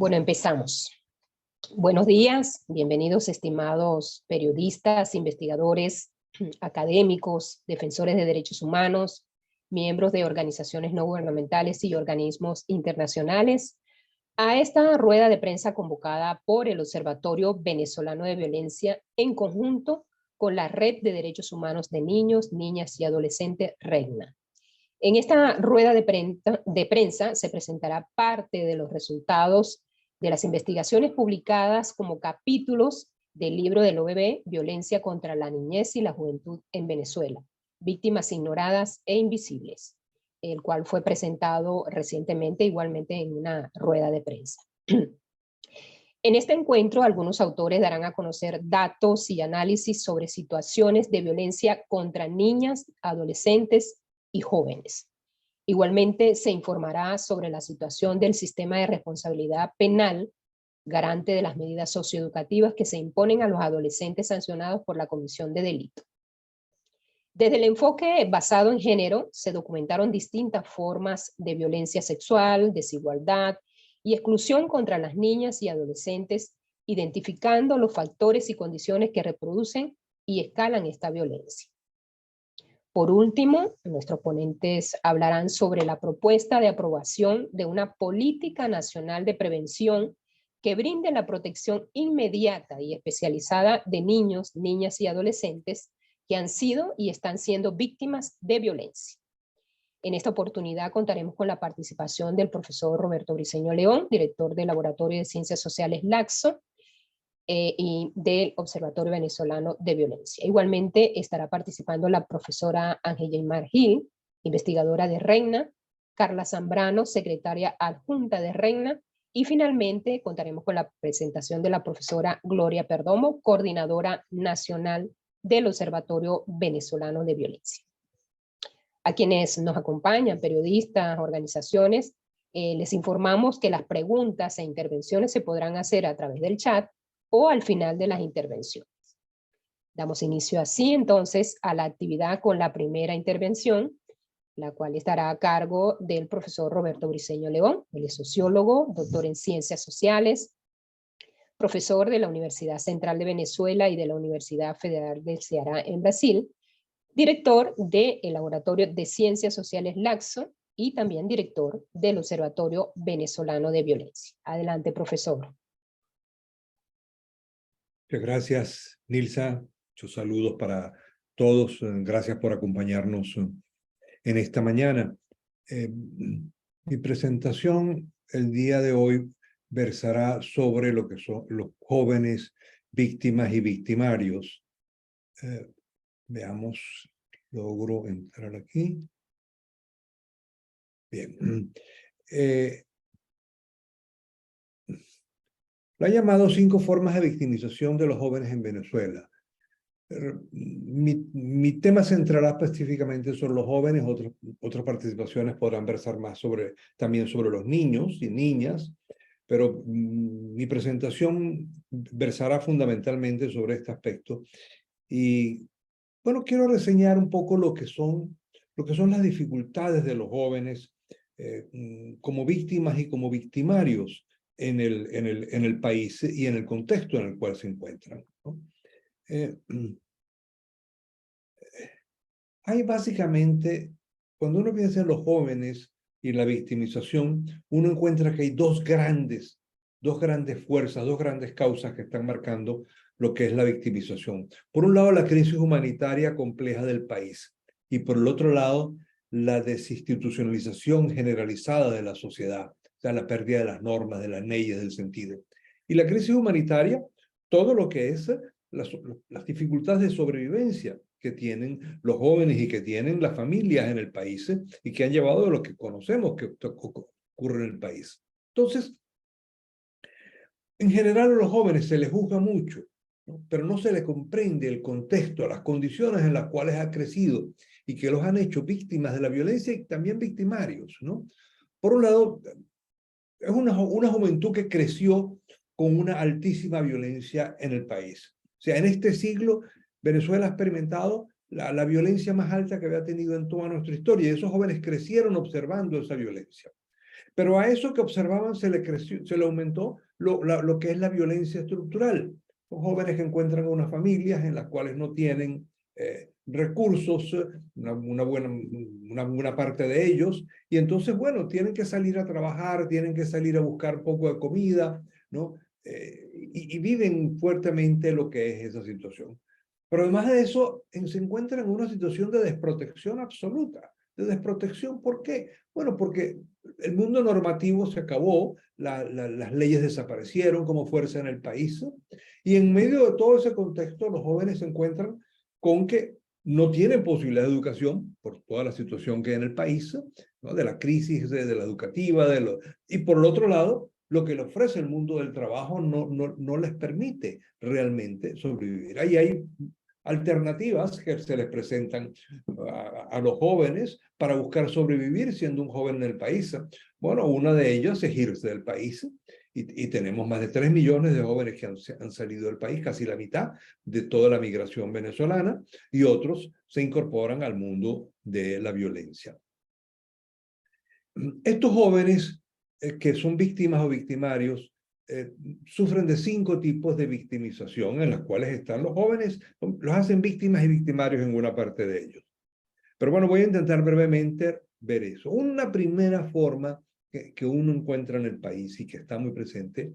Bueno, empezamos. Buenos días, bienvenidos estimados periodistas, investigadores, académicos, defensores de derechos humanos, miembros de organizaciones no gubernamentales y organismos internacionales, a esta rueda de prensa convocada por el Observatorio Venezolano de Violencia en conjunto con la Red de Derechos Humanos de Niños, Niñas y Adolescentes REGNA. En esta rueda de prensa se presentará parte de los resultados de las investigaciones publicadas como capítulos del libro del OVB, Violencia contra la Niñez y la Juventud en Venezuela, Víctimas Ignoradas e Invisibles, el cual fue presentado recientemente igualmente en una rueda de prensa. En este encuentro, algunos autores darán a conocer datos y análisis sobre situaciones de violencia contra niñas, adolescentes y jóvenes. Igualmente se informará sobre la situación del sistema de responsabilidad penal, garante de las medidas socioeducativas que se imponen a los adolescentes sancionados por la comisión de delito. Desde el enfoque basado en género, se documentaron distintas formas de violencia sexual, desigualdad y exclusión contra las niñas y adolescentes, identificando los factores y condiciones que reproducen y escalan esta violencia. Por último, nuestros ponentes hablarán sobre la propuesta de aprobación de una política nacional de prevención que brinde la protección inmediata y especializada de niños, niñas y adolescentes que han sido y están siendo víctimas de violencia. En esta oportunidad contaremos con la participación del profesor Roberto Briceño León, director del Laboratorio de Ciencias Sociales LACSO, y del Observatorio Venezolano de Violencia. Igualmente estará participando la profesora Ángela Gil, investigadora de REGNA, Carla Zambrano, secretaria adjunta de REGNA, y finalmente contaremos con la presentación de la profesora Gloria Perdomo, coordinadora nacional del Observatorio Venezolano de Violencia. A quienes nos acompañan, periodistas, organizaciones, les informamos que las preguntas e intervenciones se podrán hacer a través del chat o al final de las intervenciones. Damos inicio así entonces a la actividad con la primera intervención, la cual estará a cargo del profesor Roberto Briceño León. Él es sociólogo, doctor en ciencias sociales, profesor de la Universidad Central de Venezuela y de la Universidad Federal del Ceará en Brasil, director del Laboratorio de Ciencias Sociales LACSO y también director del Observatorio Venezolano de Violencia. Adelante, profesor. Muchas gracias, Nilsa. Muchos saludos para todos. Gracias por acompañarnos en esta mañana. Mi presentación el día de hoy versará sobre lo que son los jóvenes víctimas y victimarios. Veamos, logro entrar aquí. Bien. Lo ha llamado 5 formas de victimización de los jóvenes en Venezuela. Mi tema centrará específicamente sobre los jóvenes, otras participaciones podrán versar más también sobre los niños y niñas, pero mi presentación versará fundamentalmente sobre este aspecto. Y bueno, quiero reseñar un poco lo que son las dificultades de los jóvenes como víctimas y como victimarios en el país y en el contexto en el cual se encuentran, ¿no? Hay básicamente, cuando uno piensa en los jóvenes y la victimización, uno encuentra que hay dos grandes fuerzas, dos grandes causas que están marcando lo que es la victimización. Por un lado, la crisis humanitaria compleja del país, y por el otro lado, la desinstitucionalización generalizada de la sociedad, o sea, la pérdida de las normas, de las leyes, del sentido. Y la crisis humanitaria, todo lo que es las dificultades de sobrevivencia que tienen los jóvenes y que tienen las familias en el país y que han llevado a lo que conocemos que ocurre en el país. Entonces, en general a los jóvenes se les juzga mucho, ¿no? Pero no se les comprende el contexto, las condiciones en las cuales ha crecido y que los han hecho víctimas de la violencia y también victimarios, ¿no? Por un lado, es una juventud que creció con una altísima violencia en el país. O sea, en este siglo, Venezuela ha experimentado la violencia más alta que había tenido en toda nuestra historia, y esos jóvenes crecieron observando esa violencia. Pero a eso que observaban se le aumentó lo que es la violencia estructural. Son jóvenes que encuentran unas familias en las cuales no tienen recursos, una buena parte de ellos, y entonces, bueno, tienen que salir a trabajar, tienen que salir a buscar un poco de comida, ¿no? Y viven fuertemente lo que es esa situación. Pero además de eso, se encuentran en una situación de desprotección absoluta. De desprotección, ¿por qué? Bueno, porque el mundo normativo se acabó, las leyes desaparecieron como fuerza en el país, y en medio de todo ese contexto, los jóvenes se encuentran con que no tienen posibilidad de educación por toda la situación que hay en el país, ¿no? De la crisis de la educativa, y por el otro lado, lo que le ofrece el mundo del trabajo no les permite realmente sobrevivir. Ahí hay alternativas que se les presentan a los jóvenes para buscar sobrevivir siendo un joven en el país. Bueno, una de ellas es irse del país, y tenemos más de 3 millones de jóvenes que han salido del país, casi la mitad de toda la migración venezolana, y otros se incorporan al mundo de la violencia. Estos jóvenes que son víctimas o victimarios sufren de 5 tipos de victimización en las cuales están los jóvenes, los hacen víctimas y victimarios en una parte de ellos. Pero bueno, voy a intentar brevemente ver eso. Una primera forma que uno encuentra en el país y que está muy presente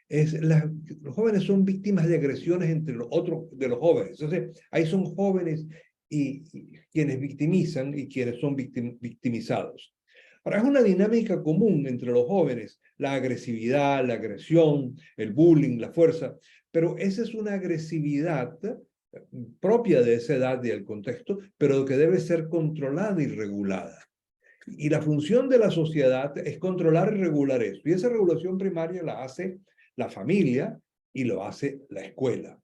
es los jóvenes son víctimas de agresiones entre los otros de los jóvenes. Entonces, ahí son jóvenes y quienes victimizan y quienes son victimizados. Ahora, es una dinámica común entre los jóvenes, la agresividad, la agresión, el bullying, la fuerza, pero esa es una agresividad propia de esa edad y del contexto, pero que debe ser controlada y regulada. Y la función de la sociedad es controlar y regular eso. Y esa regulación primaria la hace la familia y lo hace la escuela.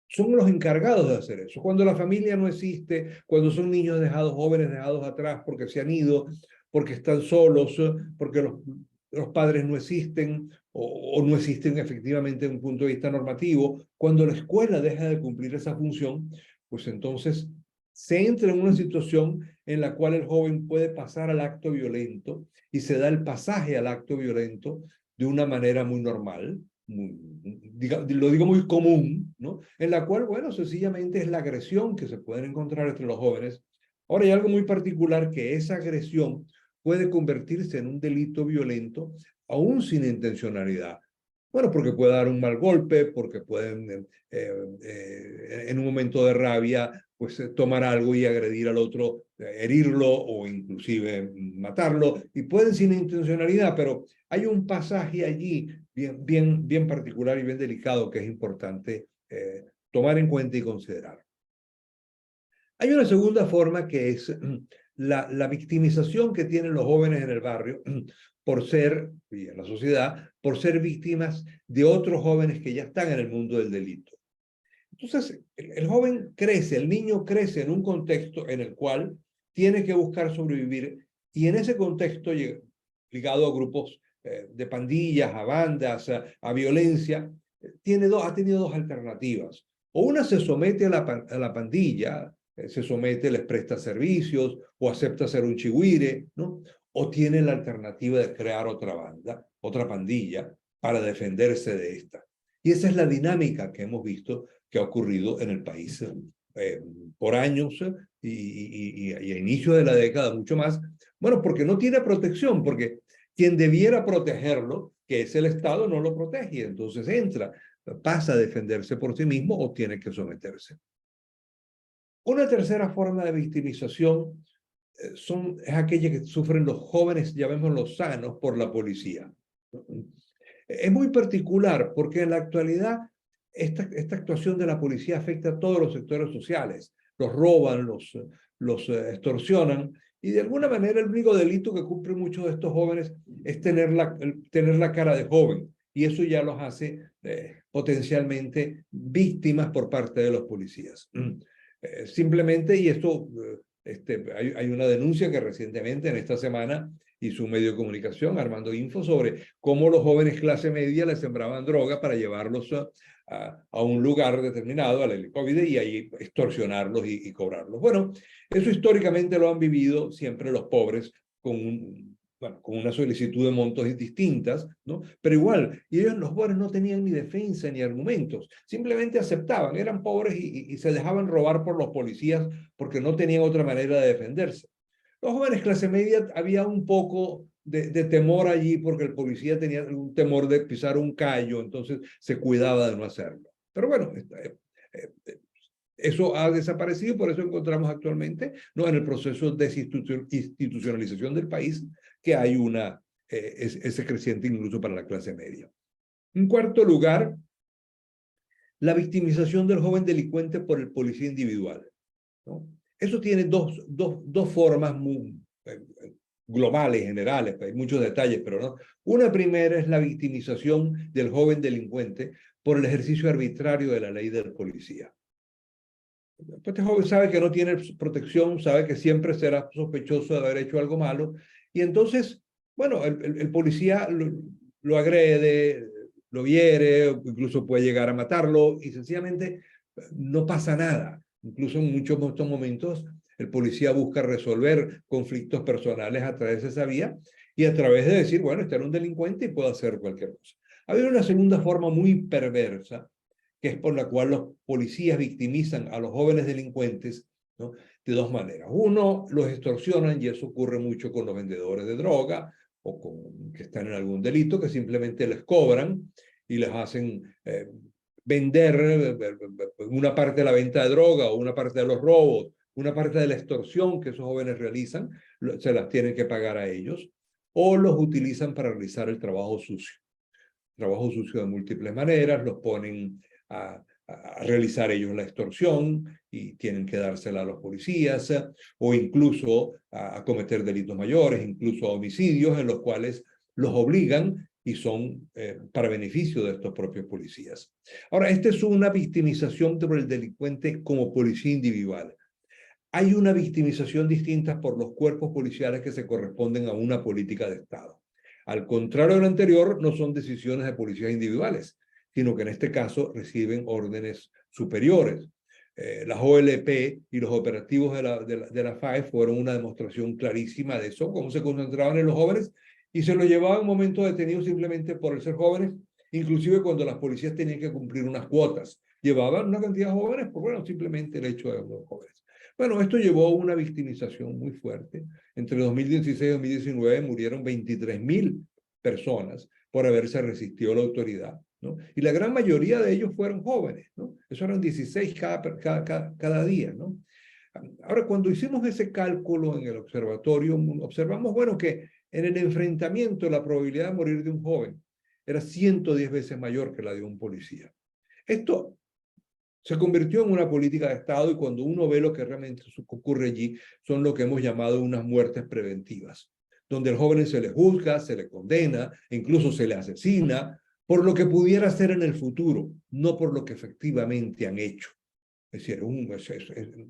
Son los encargados de hacer eso. Cuando la familia no existe, cuando son niños dejados, jóvenes dejados atrás porque se han ido, porque están solos, porque los padres no existen o no existen efectivamente desde un punto de vista normativo, cuando la escuela deja de cumplir esa función, pues entonces se entra en una situación en la cual el joven puede pasar al acto violento y se da el pasaje al acto violento de una manera muy normal, lo digo muy común, ¿no? En la cual, bueno, sencillamente es la agresión que se pueden encontrar entre los jóvenes. Ahora hay algo muy particular, que esa agresión puede convertirse en un delito violento aún sin intencionalidad. Bueno, porque puede dar un mal golpe, porque pueden en un momento de rabia pues tomar algo y agredir al otro, herirlo o inclusive matarlo, y pueden sin intencionalidad, pero hay un pasaje allí bien particular y bien delicado que es importante tomar en cuenta y considerar. Hay una segunda forma que es la victimización que tienen los jóvenes en el barrio por ser, y en la sociedad, por ser víctimas de otros jóvenes que ya están en el mundo del delito. Entonces, el joven crece, el niño crece en un contexto en el cual tiene que buscar sobrevivir, y en ese contexto ligado a grupos de pandillas, a bandas, a violencia, ha tenido 2 alternativas. O una se somete a la pandilla, se somete, les presta servicios o acepta ser un chigüire, ¿no? O tiene la alternativa de crear otra banda, otra pandilla, para defenderse de esta. Y esa es la dinámica que hemos visto que ha ocurrido en el país por años y a inicio de la década mucho más. Bueno, porque no tiene protección, porque quien debiera protegerlo, que es el Estado, no lo protege, y entonces pasa a defenderse por sí mismo o tiene que someterse. Una tercera forma de victimización es aquella que sufren los jóvenes, llamémoslos sanos, por la policía. Es muy particular porque en la actualidad esta actuación de la policía afecta a todos los sectores sociales. Los roban, los extorsionan, y de alguna manera el único delito que cumplen muchos de estos jóvenes es tener la cara de joven, y eso ya los hace potencialmente víctimas por parte de los policías. Simplemente, y esto, hay una denuncia que recientemente, en esta semana, hizo un medio de comunicación, Armando Info, sobre cómo los jóvenes clase media les sembraban droga para llevarlos a un lugar determinado, al helicóptero, y ahí extorsionarlos y cobrarlos. Bueno, eso históricamente lo han vivido siempre los pobres con bueno, con una solicitud de montos distintas, ¿no? Pero igual, y ellos, los jóvenes, no tenían ni defensa ni argumentos, simplemente aceptaban, eran pobres y se dejaban robar por los policías porque no tenían otra manera de defenderse. Los jóvenes clase media, había un poco de temor allí porque el policía tenía un temor de pisar un callo, entonces se cuidaba de no hacerlo. Pero bueno, eso ha desaparecido, por eso encontramos actualmente, ¿no?, en el proceso de institucionalización del país, que hay ese creciente incluso para la clase media. En cuarto lugar, la victimización del joven delincuente por el policía individual, ¿no? Eso tiene dos formas muy globales, generales, hay muchos detalles, pero no. Una primera es la victimización del joven delincuente por el ejercicio arbitrario de la ley del policía. Este joven sabe que no tiene protección, sabe que siempre será sospechoso de haber hecho algo malo, y entonces, bueno, el policía lo agrede, lo hiere, incluso puede llegar a matarlo, y sencillamente no pasa nada. Incluso en muchos de estos momentos, el policía busca resolver conflictos personales a través de esa vía, y a través de decir, bueno, este era un delincuente y puedo hacer cualquier cosa. Había una segunda forma muy perversa, que es por la cual los policías victimizan a los jóvenes delincuentes, ¿no?, de dos maneras. Uno, los extorsionan, y eso ocurre mucho con los vendedores de droga o con que están en algún delito, que simplemente les cobran y les hacen vender una parte de la venta de droga o una parte de los robos, una parte de la extorsión que esos jóvenes realizan, se las tienen que pagar a ellos, o los utilizan para realizar el trabajo sucio. Trabajo sucio de múltiples maneras, los ponen a realizar ellos la extorsión y tienen que dársela a los policías, o incluso a cometer delitos mayores, incluso homicidios en los cuales los obligan y son para beneficio de estos propios policías. Ahora, esta es una victimización por el delincuente como policía individual. Hay una victimización distinta por los cuerpos policiales que se corresponden a una política de Estado. Al contrario de lo anterior, no son decisiones de policías individuales, sino que en este caso reciben órdenes superiores. Las OLP y los operativos de la FAE fueron una demostración clarísima de eso, cómo se concentraban en los jóvenes y se los llevaban en momentos detenidos simplemente por el ser jóvenes, inclusive cuando las policías tenían que cumplir unas cuotas. Llevaban una cantidad de jóvenes por, bueno, simplemente el hecho de los jóvenes. Bueno, esto llevó a una victimización muy fuerte. Entre 2016 y 2019 murieron 23.000 personas por haberse resistido a la autoridad, ¿no? Y la gran mayoría de ellos fueron jóvenes, ¿no? Eso eran 16 cada día, ¿no? Ahora, cuando hicimos ese cálculo en el observatorio, observamos, bueno, que en el enfrentamiento la probabilidad de morir de un joven era 110 veces mayor que la de un policía. Esto se convirtió en una política de Estado, y cuando uno ve lo que realmente ocurre allí, son lo que hemos llamado unas muertes preventivas, donde al joven se le juzga, se le condena, e incluso se le asesina por lo que pudiera hacer en el futuro, no por lo que efectivamente han hecho. Es decir,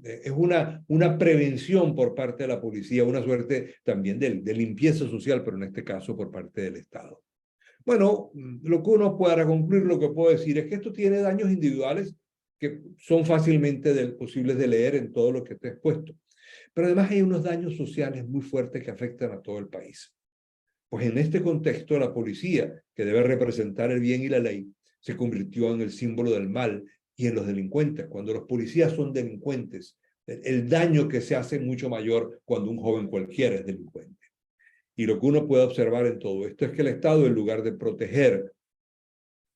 es una prevención por parte de la policía, una suerte también de limpieza social, pero en este caso por parte del Estado. Bueno, lo que uno pueda concluir, lo que puedo decir es que esto tiene daños individuales que son fácilmente posibles de leer en todo lo que está expuesto. Pero además hay unos daños sociales muy fuertes que afectan a todo el país. Pues en este contexto, la policía, que debe representar el bien y la ley, se convirtió en el símbolo del mal y en los delincuentes. Cuando los policías son delincuentes, el daño que se hace es mucho mayor cuando un joven cualquiera es delincuente. Y lo que uno puede observar en todo esto es que el Estado, en lugar de proteger,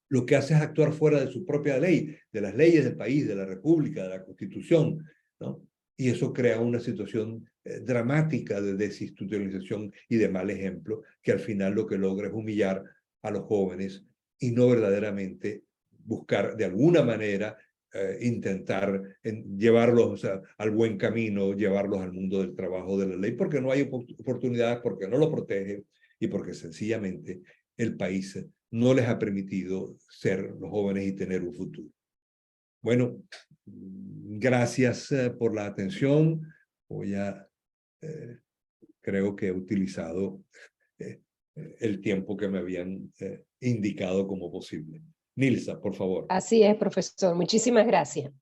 lo que hace es actuar fuera de su propia ley, de las leyes del país, de la República, de la Constitución, ¿no? Y eso crea una situación dramática de desinstitucionalización y de mal ejemplo, que al final lo que logra es humillar a los jóvenes y no verdaderamente buscar de alguna manera intentar llevarlos al buen camino, llevarlos al mundo del trabajo de la ley, porque no hay oportunidades, porque no lo protege y porque sencillamente el país no les ha permitido ser los jóvenes y tener un futuro. Bueno, gracias por la atención. Creo que he utilizado el tiempo que me habían indicado como posible. Nilsa, por favor. Así es, profesor. Muchísimas gracias.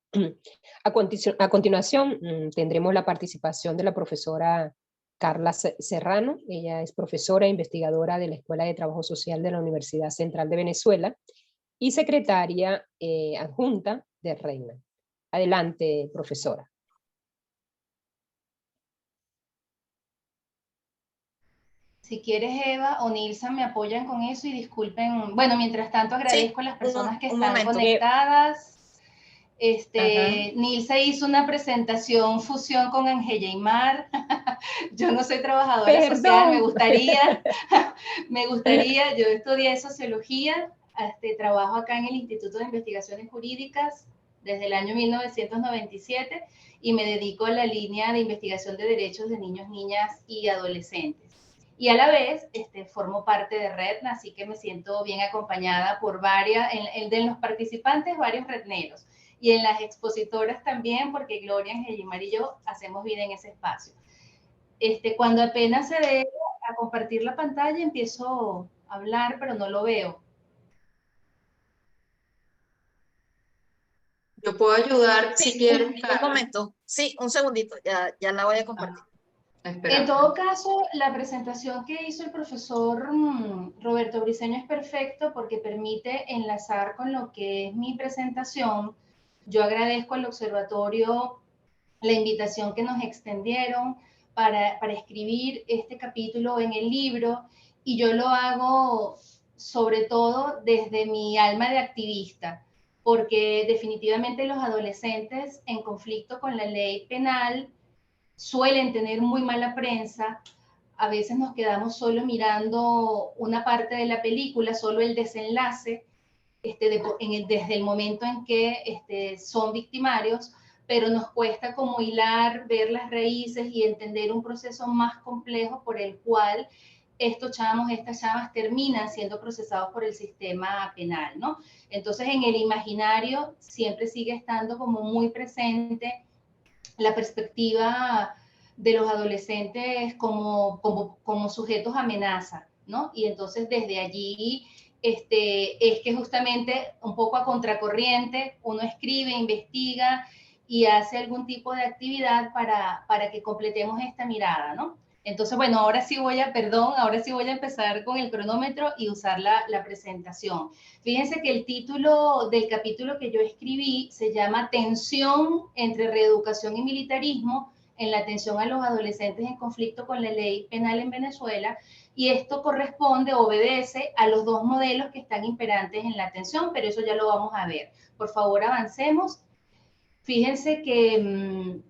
A continuación, tendremos la participación de la profesora Carla Serrano. Ella es profesora e investigadora de la Escuela de Trabajo Social de la Universidad Central de Venezuela y secretaria adjunta de Reina. Adelante, profesora. Si quieres, Eva o Nilsa me apoyan con eso y disculpen. Bueno, mientras tanto agradezco a las personas que están conectadas. Nilsa hizo una presentación fusión con Angella y Mar. Yo no soy trabajadora social, me gustaría, yo estudié sociología, trabajo acá en el Instituto de Investigaciones Jurídicas desde el año 1997 y me dedico a la línea de investigación de derechos de niños, niñas y adolescentes. Y a la vez formo parte de REDNA, así que me siento bien acompañada por varias, de los participantes, varios redneros. Y en las expositoras también, porque Gloria, Angelimar y yo hacemos vida en ese espacio. Cuando apenas se dé a compartir la pantalla, empiezo a hablar, pero no lo veo. Yo puedo ayudar si quieres. Un momento. Sí, un segundito, ya la voy a compartir. En todo caso, la presentación que hizo el profesor Roberto Briceño es perfecto porque permite enlazar con lo que es mi presentación. Yo agradezco al observatorio la invitación que nos extendieron para escribir este capítulo en el libro, y yo lo hago sobre todo desde mi alma de activista, porque definitivamente los adolescentes en conflicto con la ley penal suelen tener muy mala prensa. A veces nos quedamos solo mirando una parte de la película, solo el desenlace, desde el momento en que son victimarios, pero nos cuesta como hilar, ver las raíces y entender un proceso más complejo por el cual estos chamos, estas chamas terminan siendo procesados por el sistema penal, ¿no? Entonces, en el imaginario siempre sigue estando como muy presente la perspectiva de los adolescentes como sujetos amenaza, ¿no? Y entonces desde allí es que justamente un poco a contracorriente uno escribe, investiga y hace algún tipo de actividad para que completemos esta mirada, ¿no? Entonces, bueno, ahora sí voy a empezar con el cronómetro y usar la presentación. Fíjense que el título del capítulo que yo escribí se llama Tensión entre reeducación y militarismo en la atención a los adolescentes en conflicto con la ley penal en Venezuela, y esto obedece a los dos modelos que están imperantes en la atención, pero eso ya lo vamos a ver. Por favor, avancemos. Fíjense que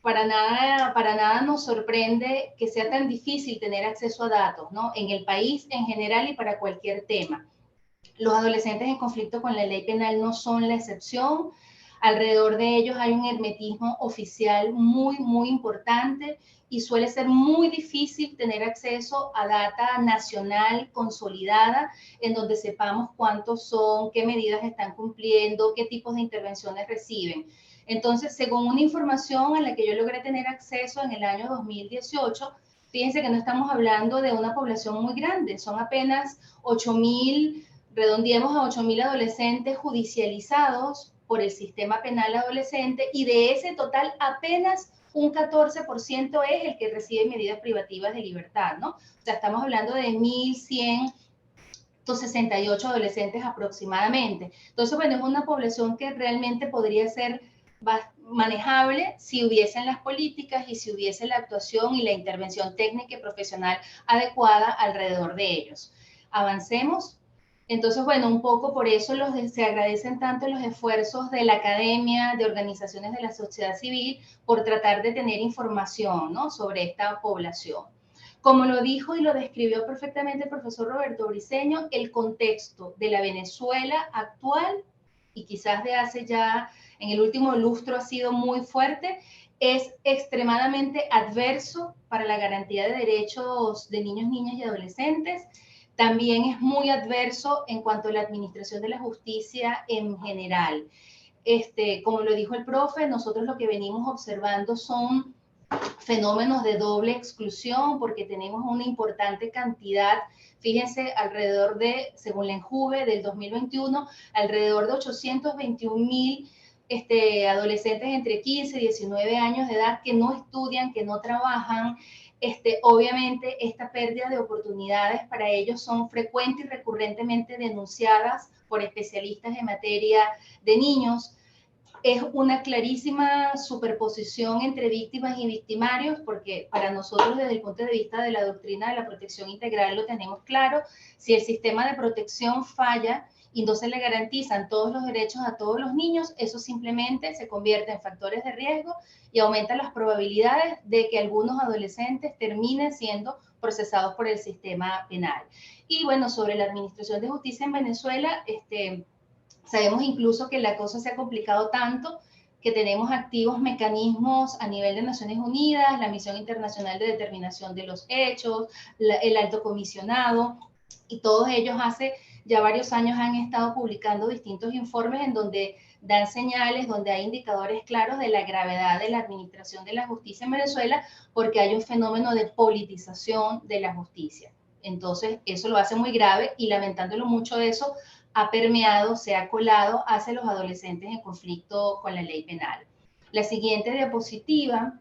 para nada nos sorprende que sea tan difícil tener acceso a datos, ¿no? En el país en general y para cualquier tema. Los adolescentes en conflicto con la ley penal no son la excepción. Alrededor de ellos hay un hermetismo oficial muy, muy importante y suele ser muy difícil tener acceso a data nacional consolidada en donde sepamos cuántos son, qué medidas están cumpliendo, qué tipos de intervenciones reciben. Entonces, según una información a la que yo logré tener acceso en el año 2018, fíjense que no estamos hablando de una población muy grande, son apenas 8.000, redondeemos a 8.000 adolescentes judicializados por el sistema penal adolescente, y de ese total apenas un 14% es el que recibe medidas privativas de libertad, ¿no? O sea, estamos hablando de 1.168 adolescentes aproximadamente. Entonces, bueno, es una población que realmente podría ser manejable si hubiesen las políticas y si hubiese la actuación y la intervención técnica y profesional adecuada alrededor de ellos. Avancemos. Entonces, bueno, un poco por eso se agradecen tanto los esfuerzos de la academia, de organizaciones de la sociedad civil, por tratar de tener información, ¿no?, sobre esta población. Como lo dijo y lo describió perfectamente el profesor Roberto Briceño, el contexto de la Venezuela actual, y quizás de hace ya, en el último lustro ha sido muy fuerte, es extremadamente adverso para la garantía de derechos de niños, niñas y adolescentes. También es muy adverso en cuanto a la administración de la justicia en general. Como lo dijo el profe, nosotros lo que venimos observando son fenómenos de doble exclusión, porque tenemos una importante cantidad, fíjense, según la ENJUVE del 2021, alrededor de 821.000 adolescentes entre 15 y 19 años de edad que no estudian, que no trabajan. Obviamente esta pérdida de oportunidades para ellos son frecuentes y recurrentemente denunciadas por especialistas en materia de niños. Es una clarísima superposición entre víctimas y victimarios, porque para nosotros desde el punto de vista de la doctrina de la protección integral lo tenemos claro. Si el sistema de protección falla y no se le garantizan todos los derechos a todos los niños, eso simplemente se convierte en factores de riesgo y aumenta las probabilidades de que algunos adolescentes terminen siendo procesados por el sistema penal. Y bueno, sobre la administración de justicia en Venezuela, sabemos incluso que la cosa se ha complicado tanto que tenemos activos mecanismos a nivel de Naciones Unidas, la Misión Internacional de Determinación de los Hechos, el Alto Comisionado, y todos ellos hace ya varios años han estado publicando distintos informes en donde dan señales, donde hay indicadores claros de la gravedad de la administración de la justicia en Venezuela, porque hay un fenómeno de politización de la justicia. Entonces, eso lo hace muy grave y lamentándolo mucho eso, ha permeado, se ha colado hacia los adolescentes en conflicto con la ley penal. La siguiente diapositiva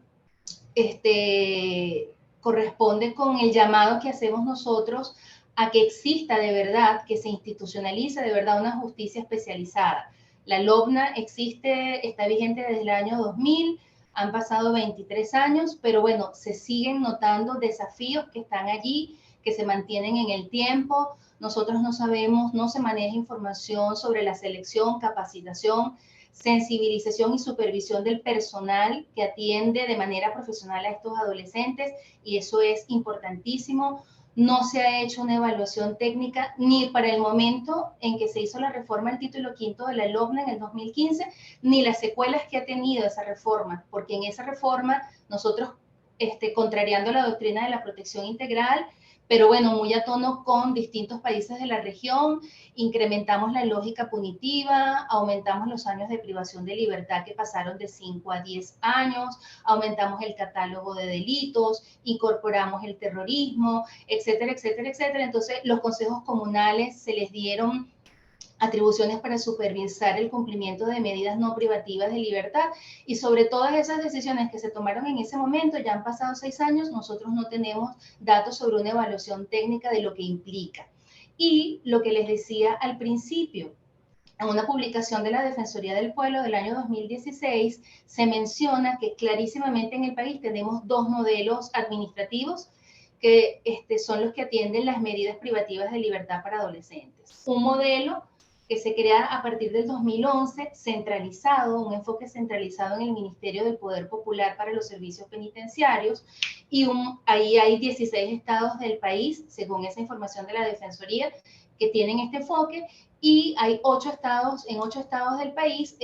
corresponde con el llamado que hacemos nosotros a que exista de verdad, que se institucionalice de verdad una justicia especializada. La LOBNA existe, está vigente desde el año 2000, han pasado 23 años, pero bueno, se siguen notando desafíos que están allí, que se mantienen en el tiempo. Nosotros no sabemos, no se maneja información sobre la selección, capacitación, sensibilización y supervisión del personal que atiende de manera profesional a estos adolescentes, y eso es importantísimo. No se ha hecho una evaluación técnica ni para el momento en que se hizo la reforma del título quinto de la LOBNA en el 2015, ni las secuelas que ha tenido esa reforma, porque en esa reforma nosotros, contrariando la doctrina de la protección integral, pero bueno, muy a tono con distintos países de la región, incrementamos la lógica punitiva, aumentamos los años de privación de libertad que pasaron de 5 a 10 años, aumentamos el catálogo de delitos, incorporamos el terrorismo, etcétera, etcétera, etcétera. Entonces, los consejos comunales se les dieron atribuciones para supervisar el cumplimiento de medidas no privativas de libertad, y sobre todas esas decisiones que se tomaron en ese momento, ya han pasado 6 años, nosotros no tenemos datos sobre una evaluación técnica de lo que implica. Y lo que les decía al principio, en una publicación de la Defensoría del Pueblo del año 2016, se menciona que clarísimamente en el país tenemos dos modelos administrativos que son los que atienden las medidas privativas de libertad para adolescentes. Un modelo que se crea a partir del 2011, centralizado, un enfoque centralizado en el Ministerio del Poder Popular para los Servicios Penitenciarios, y ahí hay 16 estados del país, según esa información de la Defensoría, que tienen este enfoque, y hay 8 estados, en 8 estados del país,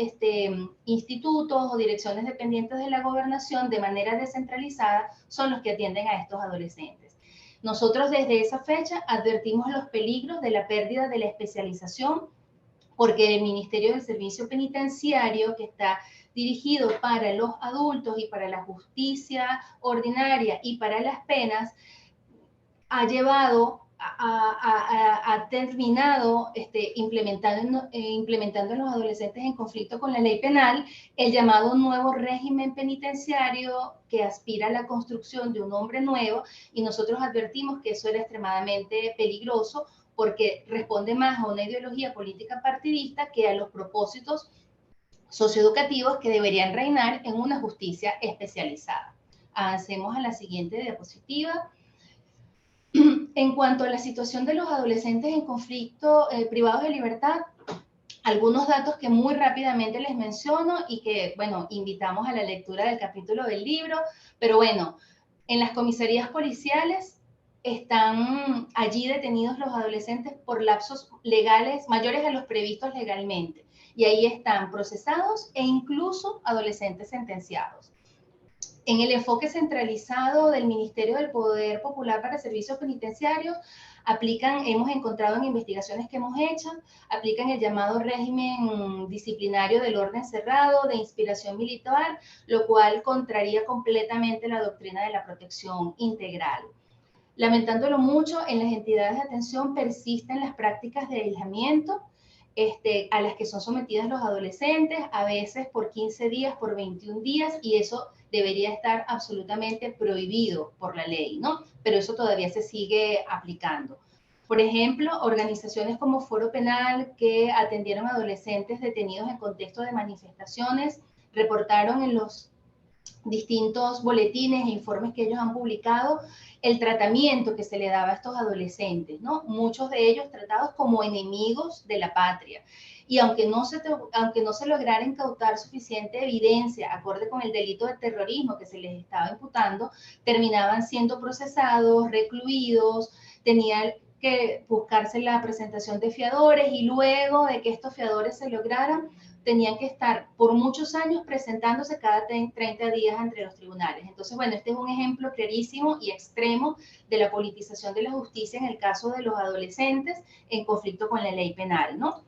institutos o direcciones dependientes de la gobernación de manera descentralizada son los que atienden a estos adolescentes. Nosotros desde esa fecha advertimos los peligros de la pérdida de la especialización, porque el Ministerio del Servicio Penitenciario, que está dirigido para los adultos y para la justicia ordinaria y para las penas, ha llevado, ha terminado implementando en los adolescentes en conflicto con la ley penal el llamado nuevo régimen penitenciario, que aspira a la construcción de un hombre nuevo, y nosotros advertimos que eso era extremadamente peligroso, porque responde más a una ideología política partidista que a los propósitos socioeducativos que deberían reinar en una justicia especializada. Avancemos a la siguiente diapositiva. En cuanto a la situación de los adolescentes en conflicto privados de libertad, algunos datos que muy rápidamente les menciono y que, bueno, invitamos a la lectura del capítulo del libro, pero bueno, en las comisarías policiales están allí detenidos los adolescentes por lapsos legales mayores a los previstos legalmente, y ahí están procesados e incluso adolescentes sentenciados. En el enfoque centralizado del Ministerio del Poder Popular para Servicios Penitenciarios, hemos encontrado en investigaciones que hemos hecho, aplican el llamado régimen disciplinario del orden cerrado de inspiración militar, lo cual contraría completamente la doctrina de la protección integral. Lamentándolo mucho, en las entidades de atención persisten las prácticas de aislamiento, a las que son sometidas los adolescentes, a veces por 15 días, por 21 días, y eso debería estar absolutamente prohibido por la ley, ¿no? Pero eso todavía se sigue aplicando. Por ejemplo, organizaciones como Foro Penal, que atendieron a adolescentes detenidos en contexto de manifestaciones, reportaron en los distintos boletines e informes que ellos han publicado el tratamiento que se le daba a estos adolescentes, ¿no? Muchos de ellos tratados como enemigos de la patria. Y aunque no se lograra incautar suficiente evidencia acorde con el delito de terrorismo que se les estaba imputando, terminaban siendo procesados, recluidos, tenían que buscarse la presentación de fiadores, y luego de que estos fiadores se lograran, tenían que estar por muchos años presentándose cada 30 días ante los tribunales. Entonces, bueno, este es un ejemplo clarísimo y extremo de la politización de la justicia en el caso de los adolescentes en conflicto con la ley penal, ¿no?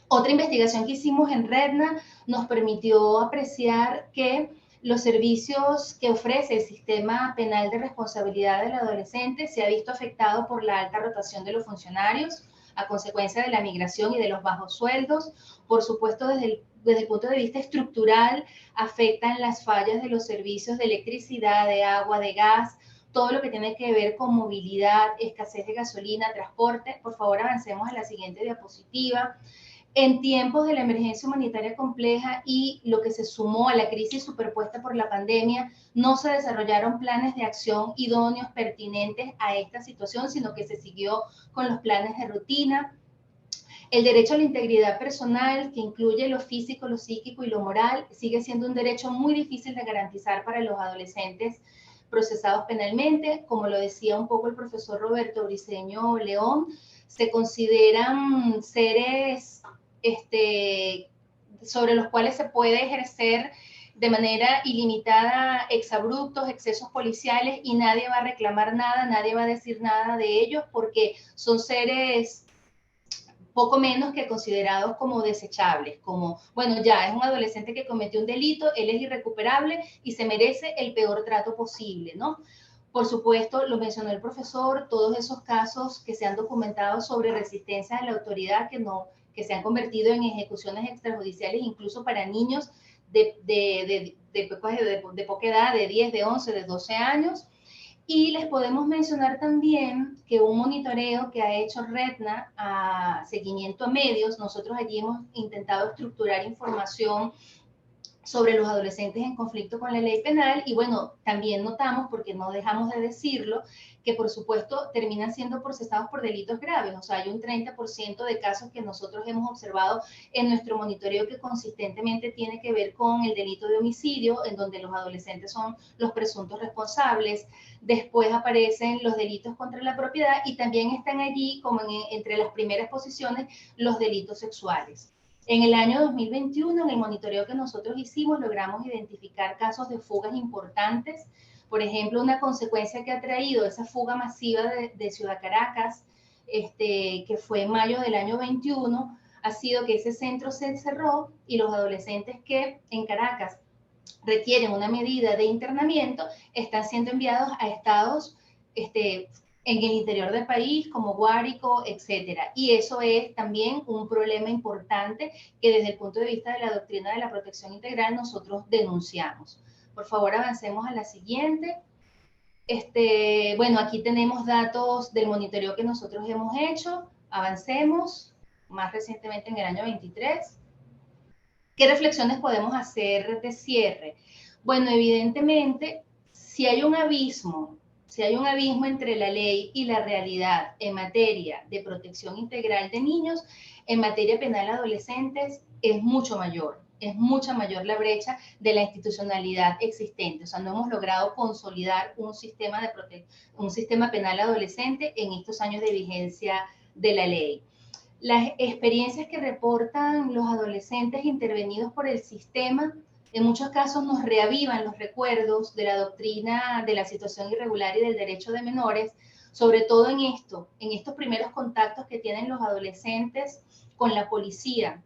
Otra investigación que hicimos en Redna nos permitió apreciar que los servicios que ofrece el sistema penal de responsabilidad del adolescente se ha visto afectado por la alta rotación de los funcionarios a consecuencia de la migración y de los bajos sueldos. Por supuesto, desde el punto de vista estructural, afectan las fallas de los servicios de electricidad, de agua, de gas, todo lo que tiene que ver con movilidad, escasez de gasolina, transporte. Por favor, avancemos a la siguiente diapositiva. En tiempos de la emergencia humanitaria compleja y lo que se sumó a la crisis superpuesta por la pandemia, no se desarrollaron planes de acción idóneos pertinentes a esta situación, sino que se siguió con los planes de rutina. El derecho a la integridad personal, que incluye lo físico, lo psíquico y lo moral, sigue siendo un derecho muy difícil de garantizar para los adolescentes procesados penalmente. Como lo decía un poco el profesor Roberto Briceño León, se consideran seres sobre los cuales se puede ejercer de manera ilimitada exabruptos, excesos policiales, y nadie va a reclamar nada, nadie va a decir nada de ellos, porque son seres poco menos que considerados como desechables, como, bueno, ya es un adolescente que cometió un delito, él es irrecuperable y se merece el peor trato posible, ¿no? Por supuesto, lo mencionó el profesor, todos esos casos que se han documentado sobre resistencia de la autoridad que se han convertido en ejecuciones extrajudiciales, incluso para niños de poca edad, de 10, de 11, de 12 años. Y les podemos mencionar también que un monitoreo que ha hecho Redna a seguimiento a medios, nosotros allí hemos intentado estructurar información sobre los adolescentes en conflicto con la ley penal, y bueno, también notamos, porque no dejamos de decirlo, que por supuesto terminan siendo procesados por delitos graves. O sea, hay un 30% de casos que nosotros hemos observado en nuestro monitoreo que consistentemente tiene que ver con el delito de homicidio, en donde los adolescentes son los presuntos responsables. Después aparecen los delitos contra la propiedad, y también están allí, como entre las primeras posiciones, los delitos sexuales. En el año 2021, en el monitoreo que nosotros hicimos, logramos identificar casos de fugas importantes. Por ejemplo, una consecuencia que ha traído esa fuga masiva de Ciudad Caracas, que fue en mayo del año 21, ha sido que ese centro se cerró, y los adolescentes que en Caracas requieren una medida de internamiento están siendo enviados a estados en el interior del país, como Guárico, etcétera. Y eso es también un problema importante que desde el punto de vista de la doctrina de la protección integral nosotros denunciamos. Por favor, avancemos a la siguiente. Bueno, aquí tenemos datos del monitoreo que nosotros hemos hecho. Avancemos, más recientemente en el año 23. ¿Qué reflexiones podemos hacer de cierre? Bueno, evidentemente, si hay un abismo entre la ley y la realidad en materia de protección integral de niños, en materia penal adolescentes es mucho mayor. Es mucha mayor la brecha de la institucionalidad existente. O sea, no hemos logrado consolidar un sistema penal adolescente en estos años de vigencia de la ley. Las experiencias que reportan los adolescentes intervenidos por el sistema en muchos casos nos reavivan los recuerdos de la doctrina de la situación irregular y del derecho de menores, sobre todo en estos primeros contactos que tienen los adolescentes con la policía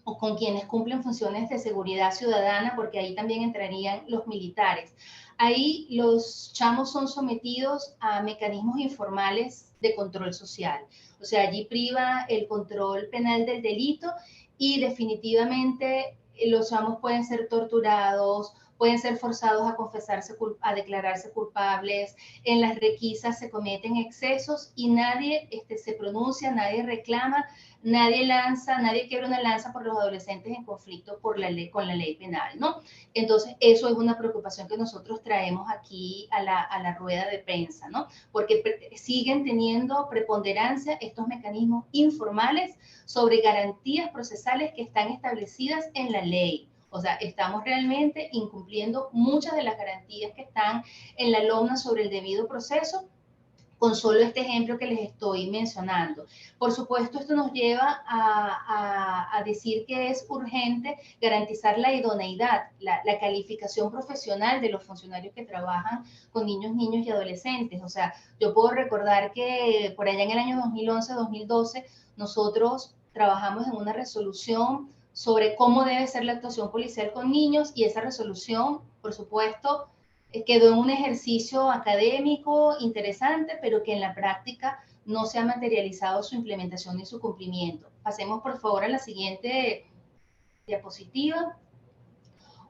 o con quienes cumplen funciones de seguridad ciudadana, porque ahí también entrarían los militares. Ahí los chamos son sometidos a mecanismos informales de control social. O sea, allí priva el control penal del delito y definitivamente los chamos pueden ser torturados, pueden ser forzados a confesarse, a declararse culpables, en las requisas se cometen excesos y nadie se pronuncia, nadie reclama, nadie quiebra una lanza por los adolescentes en conflicto por la ley, con la ley penal, ¿no? Entonces, eso es una preocupación que nosotros traemos aquí a la rueda de prensa, ¿no? Porque siguen teniendo preponderancia estos mecanismos informales sobre garantías procesales que están establecidas en la ley. O sea, estamos realmente incumpliendo muchas de las garantías que están en la LOMNA sobre el debido proceso, con solo este ejemplo que les estoy mencionando. Por supuesto, esto nos lleva a decir que es urgente garantizar la idoneidad, la calificación profesional de los funcionarios que trabajan con niños, niños y adolescentes. O sea, yo puedo recordar que por allá en el año 2011, 2012, nosotros trabajamos en una resolución sobre cómo debe ser la actuación policial con niños y esa resolución, por supuesto, quedó en un ejercicio académico interesante, pero que en la práctica no se ha materializado su implementación ni su cumplimiento. Pasemos por favor a la siguiente diapositiva.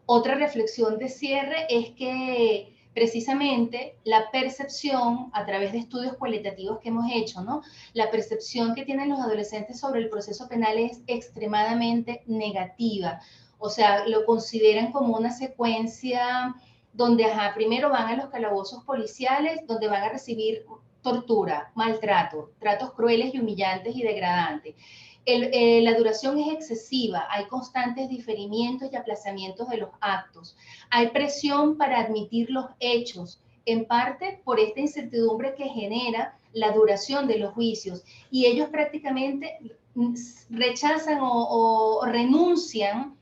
Otra reflexión de cierre es que precisamente la percepción, a través de estudios cualitativos que hemos hecho, ¿no? La percepción que tienen los adolescentes sobre el proceso penal es extremadamente negativa. O sea, lo consideran como una secuencia donde primero van a los calabozos policiales, donde van a recibir tortura, maltrato, tratos crueles y humillantes y degradantes. La duración es excesiva, hay constantes diferimientos y aplazamientos de los actos. Hay presión para admitir los hechos, en parte por esta incertidumbre que genera la duración de los juicios. Y ellos prácticamente rechazan o renuncian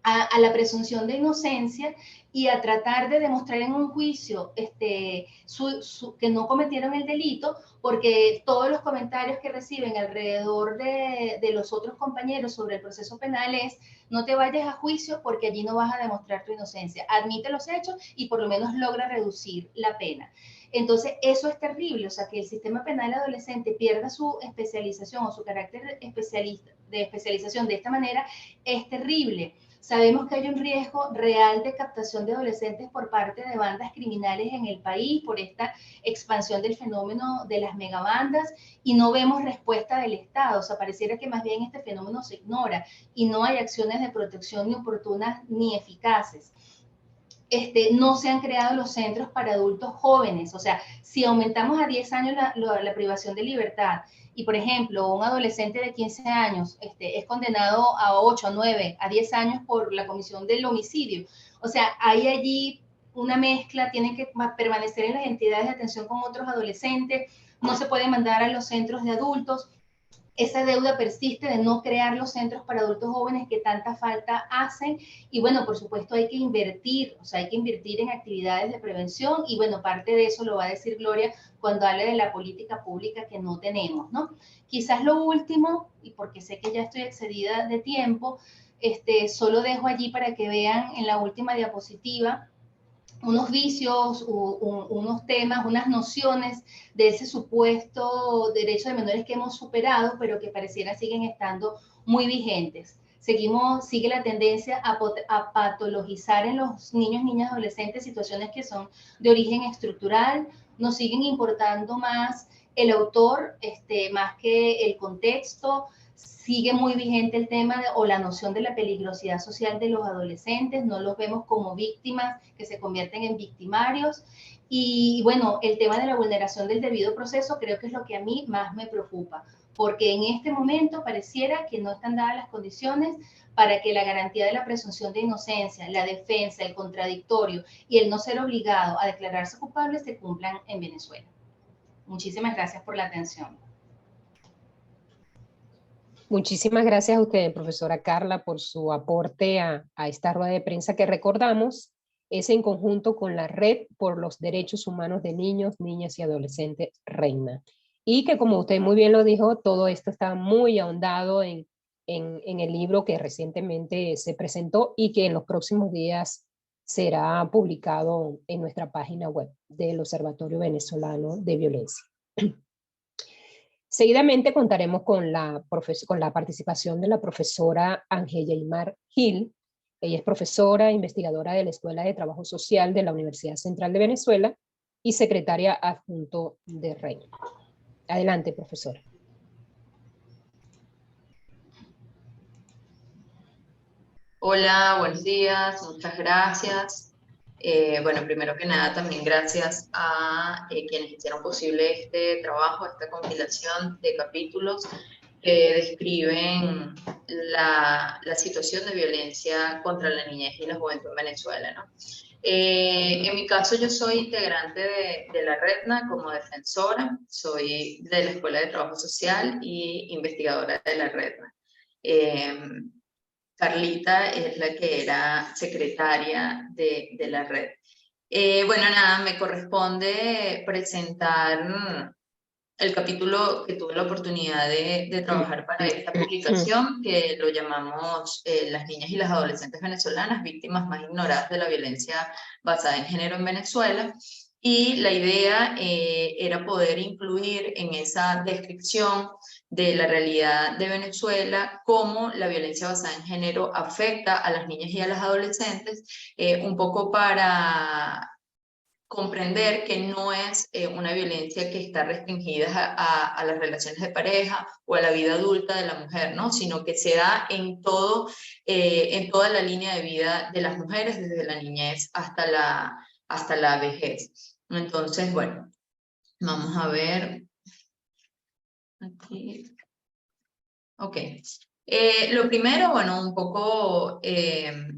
a la presunción de inocencia y a tratar de demostrar en un juicio que no cometieron el delito, porque todos los comentarios que reciben alrededor de los otros compañeros sobre el proceso penal es: no te vayas a juicio porque allí no vas a demostrar tu inocencia, admite los hechos y por lo menos logra reducir la pena. Entonces, eso es terrible, o sea, que el sistema penal adolescente pierda su especialización o su carácter de especialización de esta manera es terrible. Sabemos que hay un riesgo real de captación de adolescentes por parte de bandas criminales en el país por esta expansión del fenómeno de las megabandas y no vemos respuesta del Estado. O sea, pareciera que más bien este fenómeno se ignora y no hay acciones de protección ni oportunas ni eficaces. No se han creado los centros para adultos jóvenes. O sea, si aumentamos a 10 años la privación de libertad y, por ejemplo, un adolescente de 15 años es condenado a 8, 9, a 10 años por la comisión del homicidio. O sea, hay allí una mezcla, tienen que permanecer en las entidades de atención con otros adolescentes, no se puede mandar a los centros de adultos. Esa deuda persiste de no crear los centros para adultos jóvenes que tanta falta hacen. Y bueno, por supuesto hay que invertir, o sea, hay que invertir en actividades de prevención y bueno, parte de eso lo va a decir Gloria cuando hable de la política pública que no tenemos, ¿no? Quizás lo último, y porque sé que ya estoy excedida de tiempo, solo dejo allí para que vean en la última diapositiva unos vicios, unos temas, unas nociones de ese supuesto derecho de menores que hemos superado, pero que pareciera siguen estando muy vigentes. Sigue la tendencia a patologizar en los niños, niñas, adolescentes situaciones que son de origen estructural, nos siguen importando más el autor, más que el contexto. Sigue muy vigente el tema o la noción de la peligrosidad social de los adolescentes, no los vemos como víctimas que se convierten en victimarios. Y bueno, el tema de la vulneración del debido proceso creo que es lo que a mí más me preocupa, porque en este momento pareciera que no están dadas las condiciones para que la garantía de la presunción de inocencia, la defensa, el contradictorio y el no ser obligado a declararse culpable se cumplan en Venezuela. Muchísimas gracias por la atención. Muchísimas gracias a usted, profesora Carla, por su aporte a esta rueda de prensa que recordamos es en conjunto con la Red por los Derechos Humanos de Niños, Niñas y Adolescentes REINA. Y que, como usted muy bien lo dijo, todo esto está muy ahondado en el libro que recientemente se presentó y que en los próximos días será publicado en nuestra página web del Observatorio Venezolano de Violencia. Seguidamente contaremos con la participación de la profesora Ángela Aymar Gil. Ella es profesora e investigadora de la Escuela de Trabajo Social de la Universidad Central de Venezuela y secretaria adjunto de REI. Adelante, profesora. Hola, buenos días, muchas gracias. Bueno, primero que nada, también gracias a quienes hicieron posible este trabajo, esta compilación de capítulos que describen la situación de violencia contra la niñez y la juventud en Venezuela, ¿no? En mi caso, yo soy integrante de la REDNA como defensora, soy de la Escuela de Trabajo Social y investigadora de la REDNA. Carlita es la que era secretaria de la red. Bueno, nada, me corresponde presentar el capítulo que tuve la oportunidad de trabajar para esta publicación, que lo llamamos Las niñas y las adolescentes venezolanas, víctimas más ignoradas de la violencia basada en género en Venezuela. Y la idea era poder incluir en esa descripción de la realidad de Venezuela cómo la violencia basada en género afecta a las niñas y a las adolescentes, un poco para comprender que no es una violencia que está restringida a las relaciones de pareja o a la vida adulta de la mujer, ¿no? Sino que se da en toda la línea de vida de las mujeres, desde la niñez hasta la vejez. Entonces, bueno, vamos a ver aquí. Ok. Lo primero, bueno, un poco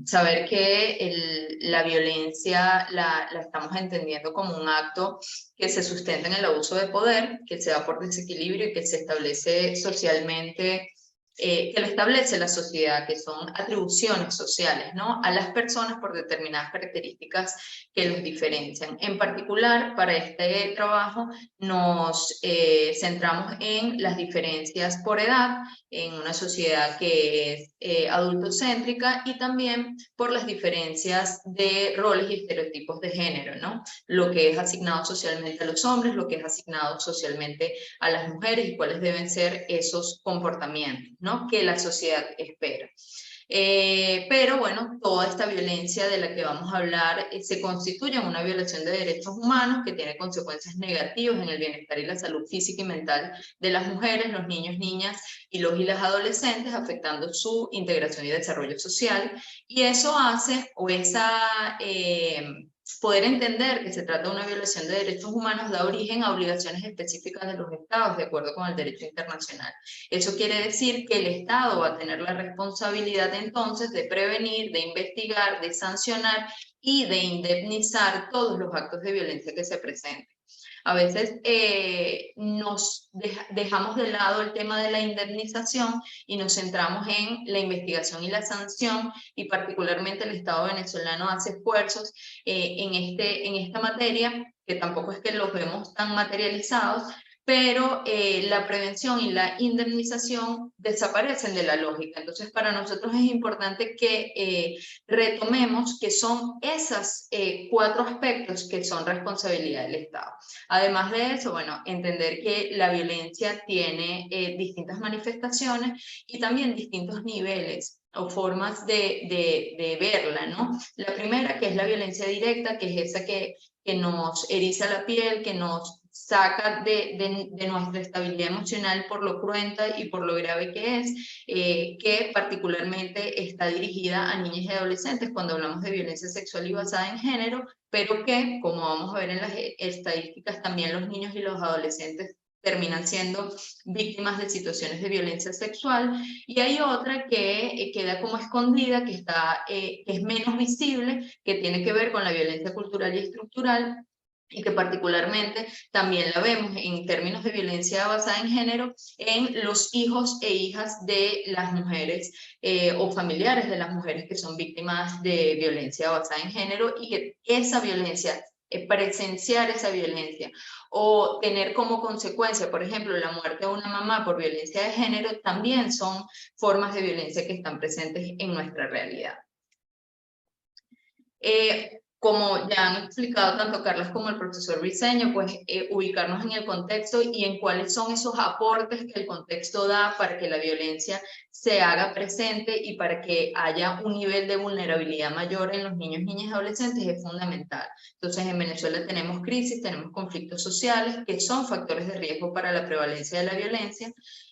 saber que la violencia la estamos entendiendo como un acto que se sustenta en el abuso de poder, que se da por desequilibrio y que se establece socialmente, que lo establece la sociedad, que son atribuciones sociales, ¿no? A las personas por determinadas características que los diferencian. En particular, para este trabajo nos centramos en las diferencias por edad, en una sociedad que es adultocéntrica, y también por las diferencias de roles y estereotipos de género, ¿no? Lo que es asignado socialmente a los hombres, lo que es asignado socialmente a las mujeres y cuáles deben ser esos comportamientos, ¿no? Que la sociedad espera. Pero bueno, toda esta violencia de la que vamos a hablar se constituye en una violación de derechos humanos que tiene consecuencias negativas en el bienestar y la salud física y mental de las mujeres, los niños, niñas y los y las adolescentes, afectando su integración y desarrollo social. Y eso hace, o esa poder entender que se trata de una violación de derechos humanos, da origen a obligaciones específicas de los estados de acuerdo con el derecho internacional. Eso quiere decir que el Estado va a tener la responsabilidad entonces de prevenir, de investigar, de sancionar y de indemnizar todos los actos de violencia que se presenten. A veces nos dejamos de lado el tema de la indemnización y nos centramos en la investigación y la sanción, y particularmente el Estado venezolano hace esfuerzos en esta materia, que tampoco es que los vemos tan materializados, pero la prevención y la indemnización desaparecen de la lógica. Entonces, para nosotros es importante que retomemos que son esos 4 aspectos que son responsabilidad del Estado. Además de eso, bueno, entender que la violencia tiene distintas manifestaciones y también distintos niveles o formas de verla, ¿no? La primera, que es la violencia directa, que es esa que nos eriza la piel, que nos saca de nuestra estabilidad emocional por lo cruenta y por lo grave que es, que particularmente está dirigida a niñas y adolescentes cuando hablamos de violencia sexual y basada en género, pero que, como vamos a ver en las estadísticas, también los niños y los adolescentes terminan siendo víctimas de situaciones de violencia sexual. Y hay otra que queda como escondida, que es menos visible, que tiene que ver con la violencia cultural y estructural, y que particularmente también la vemos en términos de violencia basada en género en los hijos e hijas de las mujeres o familiares de las mujeres que son víctimas de violencia basada en género, y que esa violencia, presenciar esa violencia o tener como consecuencia, por ejemplo, la muerte de una mamá por violencia de género, también son formas de violencia que están presentes en nuestra realidad. Como ya han explicado tanto Carlos como el profesor Briceño, pues ubicarnos en el contexto y en cuáles son esos aportes que el contexto da para que la violencia se haga presente y para que haya un nivel de vulnerabilidad mayor en los niños, niñas y adolescentes es fundamental. Entonces, en Venezuela tenemos crisis, tenemos conflictos sociales que son factores de riesgo para la prevalencia de la violencia.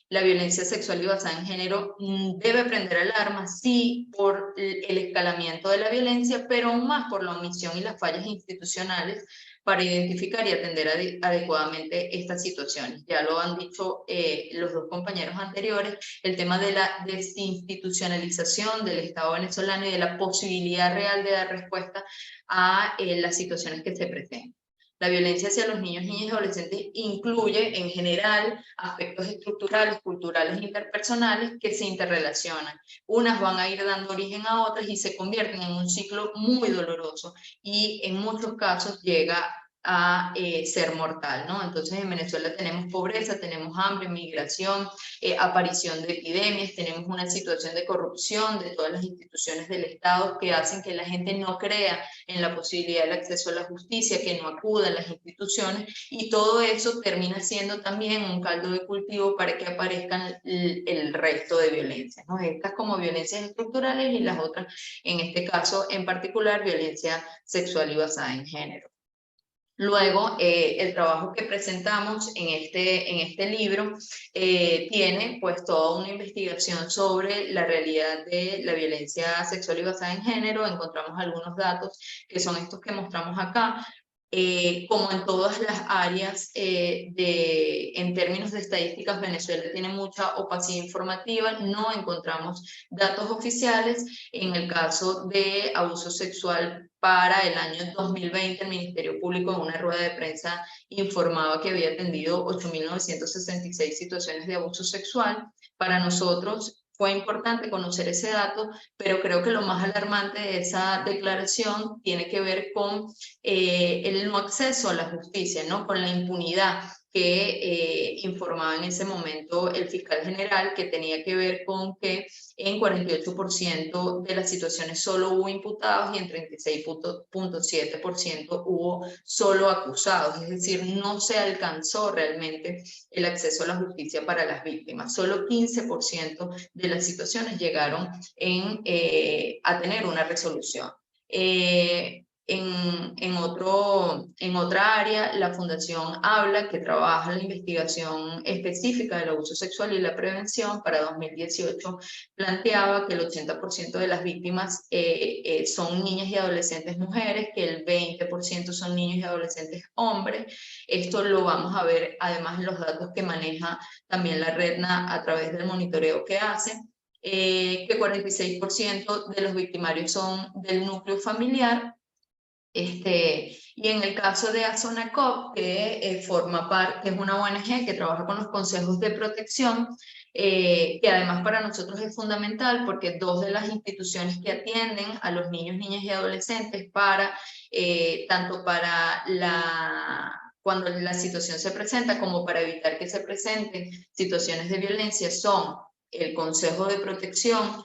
La violencia sexual y basada en género debe prender alarma, sí, por el escalamiento de la violencia, pero aún más por la omisión y las fallas institucionales para identificar y atender adecuadamente estas situaciones. Ya lo han dicho los dos compañeros anteriores, el tema de la desinstitucionalización del Estado venezolano y de la posibilidad real de dar respuesta a las situaciones que se presentan. La violencia hacia los niños, niñas y adolescentes incluye, en general, aspectos estructurales, culturales e interpersonales que se interrelacionan. Unas van a ir dando origen a otras y se convierten en un ciclo muy doloroso y en muchos casos llega a ser mortal, ¿no? Entonces en Venezuela tenemos pobreza, tenemos hambre, migración, aparición de epidemias, tenemos una situación de corrupción de todas las instituciones del Estado que hacen que la gente no crea en la posibilidad del acceso a la justicia, que no acuda a las instituciones, y todo eso termina siendo también un caldo de cultivo para que aparezcan el resto de violencias, ¿no? Estas como violencias estructurales y las otras, en este caso en particular, violencia sexual y basada en género. Luego, el trabajo que presentamos en este libro tiene pues toda una investigación sobre la realidad de la violencia sexual y basada en género. Encontramos algunos datos que son estos que mostramos acá. Como en todas las áreas, en términos de estadísticas, Venezuela tiene mucha opacidad informativa, no encontramos datos oficiales. En el caso de abuso sexual para el año 2020, el Ministerio Público en una rueda de prensa informaba que había atendido 8.966 situaciones de abuso sexual. Para nosotros fue importante conocer ese dato, pero creo que lo más alarmante de esa declaración tiene que ver con el no acceso a la justicia, ¿no? Con la impunidad que informaba en ese momento el fiscal general, que tenía que ver con que en 48% de las situaciones solo hubo imputados y en 36.7% hubo solo acusados, es decir, no se alcanzó realmente el acceso a la justicia para las víctimas. Solo 15% de las situaciones llegaron a tener una resolución. En otra área, la Fundación Habla, que trabaja en la investigación específica del abuso sexual y la prevención, para 2018 planteaba que el 80% de las víctimas son niñas y adolescentes mujeres, que el 20% son niños y adolescentes hombres. Esto lo vamos a ver además en los datos que maneja también la Redna a través del monitoreo que hace. Que 46% de los victimarios son del núcleo familiar. Y en el caso de Azonacop, que forma parte, es una ONG que trabaja con los consejos de protección, que además para nosotros es fundamental porque dos de las instituciones que atienden a los niños, niñas y adolescentes tanto para cuando la situación se presenta como para evitar que se presenten situaciones de violencia son el Consejo de Protección,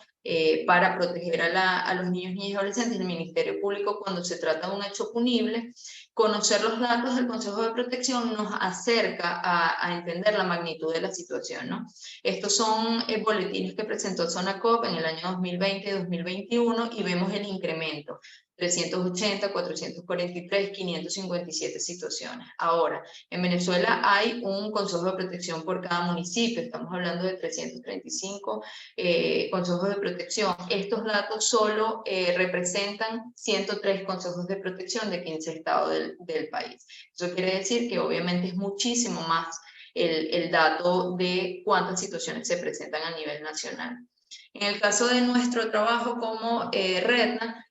para proteger a los niños, niñas y adolescentes, el Ministerio Público cuando se trata de un hecho punible. Conocer los datos del Consejo de Protección nos acerca a entender la magnitud de la situación, ¿no? Estos son boletines que presentó Zonacop en el año 2020 y 2021 y vemos el incremento. 380, 443, 557 situaciones. Ahora, en Venezuela hay un consejo de protección por cada municipio, estamos hablando de 335 consejos de protección. Estos datos solo representan 103 consejos de protección de 15 estados del país. Eso quiere decir que obviamente es muchísimo más el dato de cuántas situaciones se presentan a nivel nacional. En el caso de nuestro trabajo como Redna,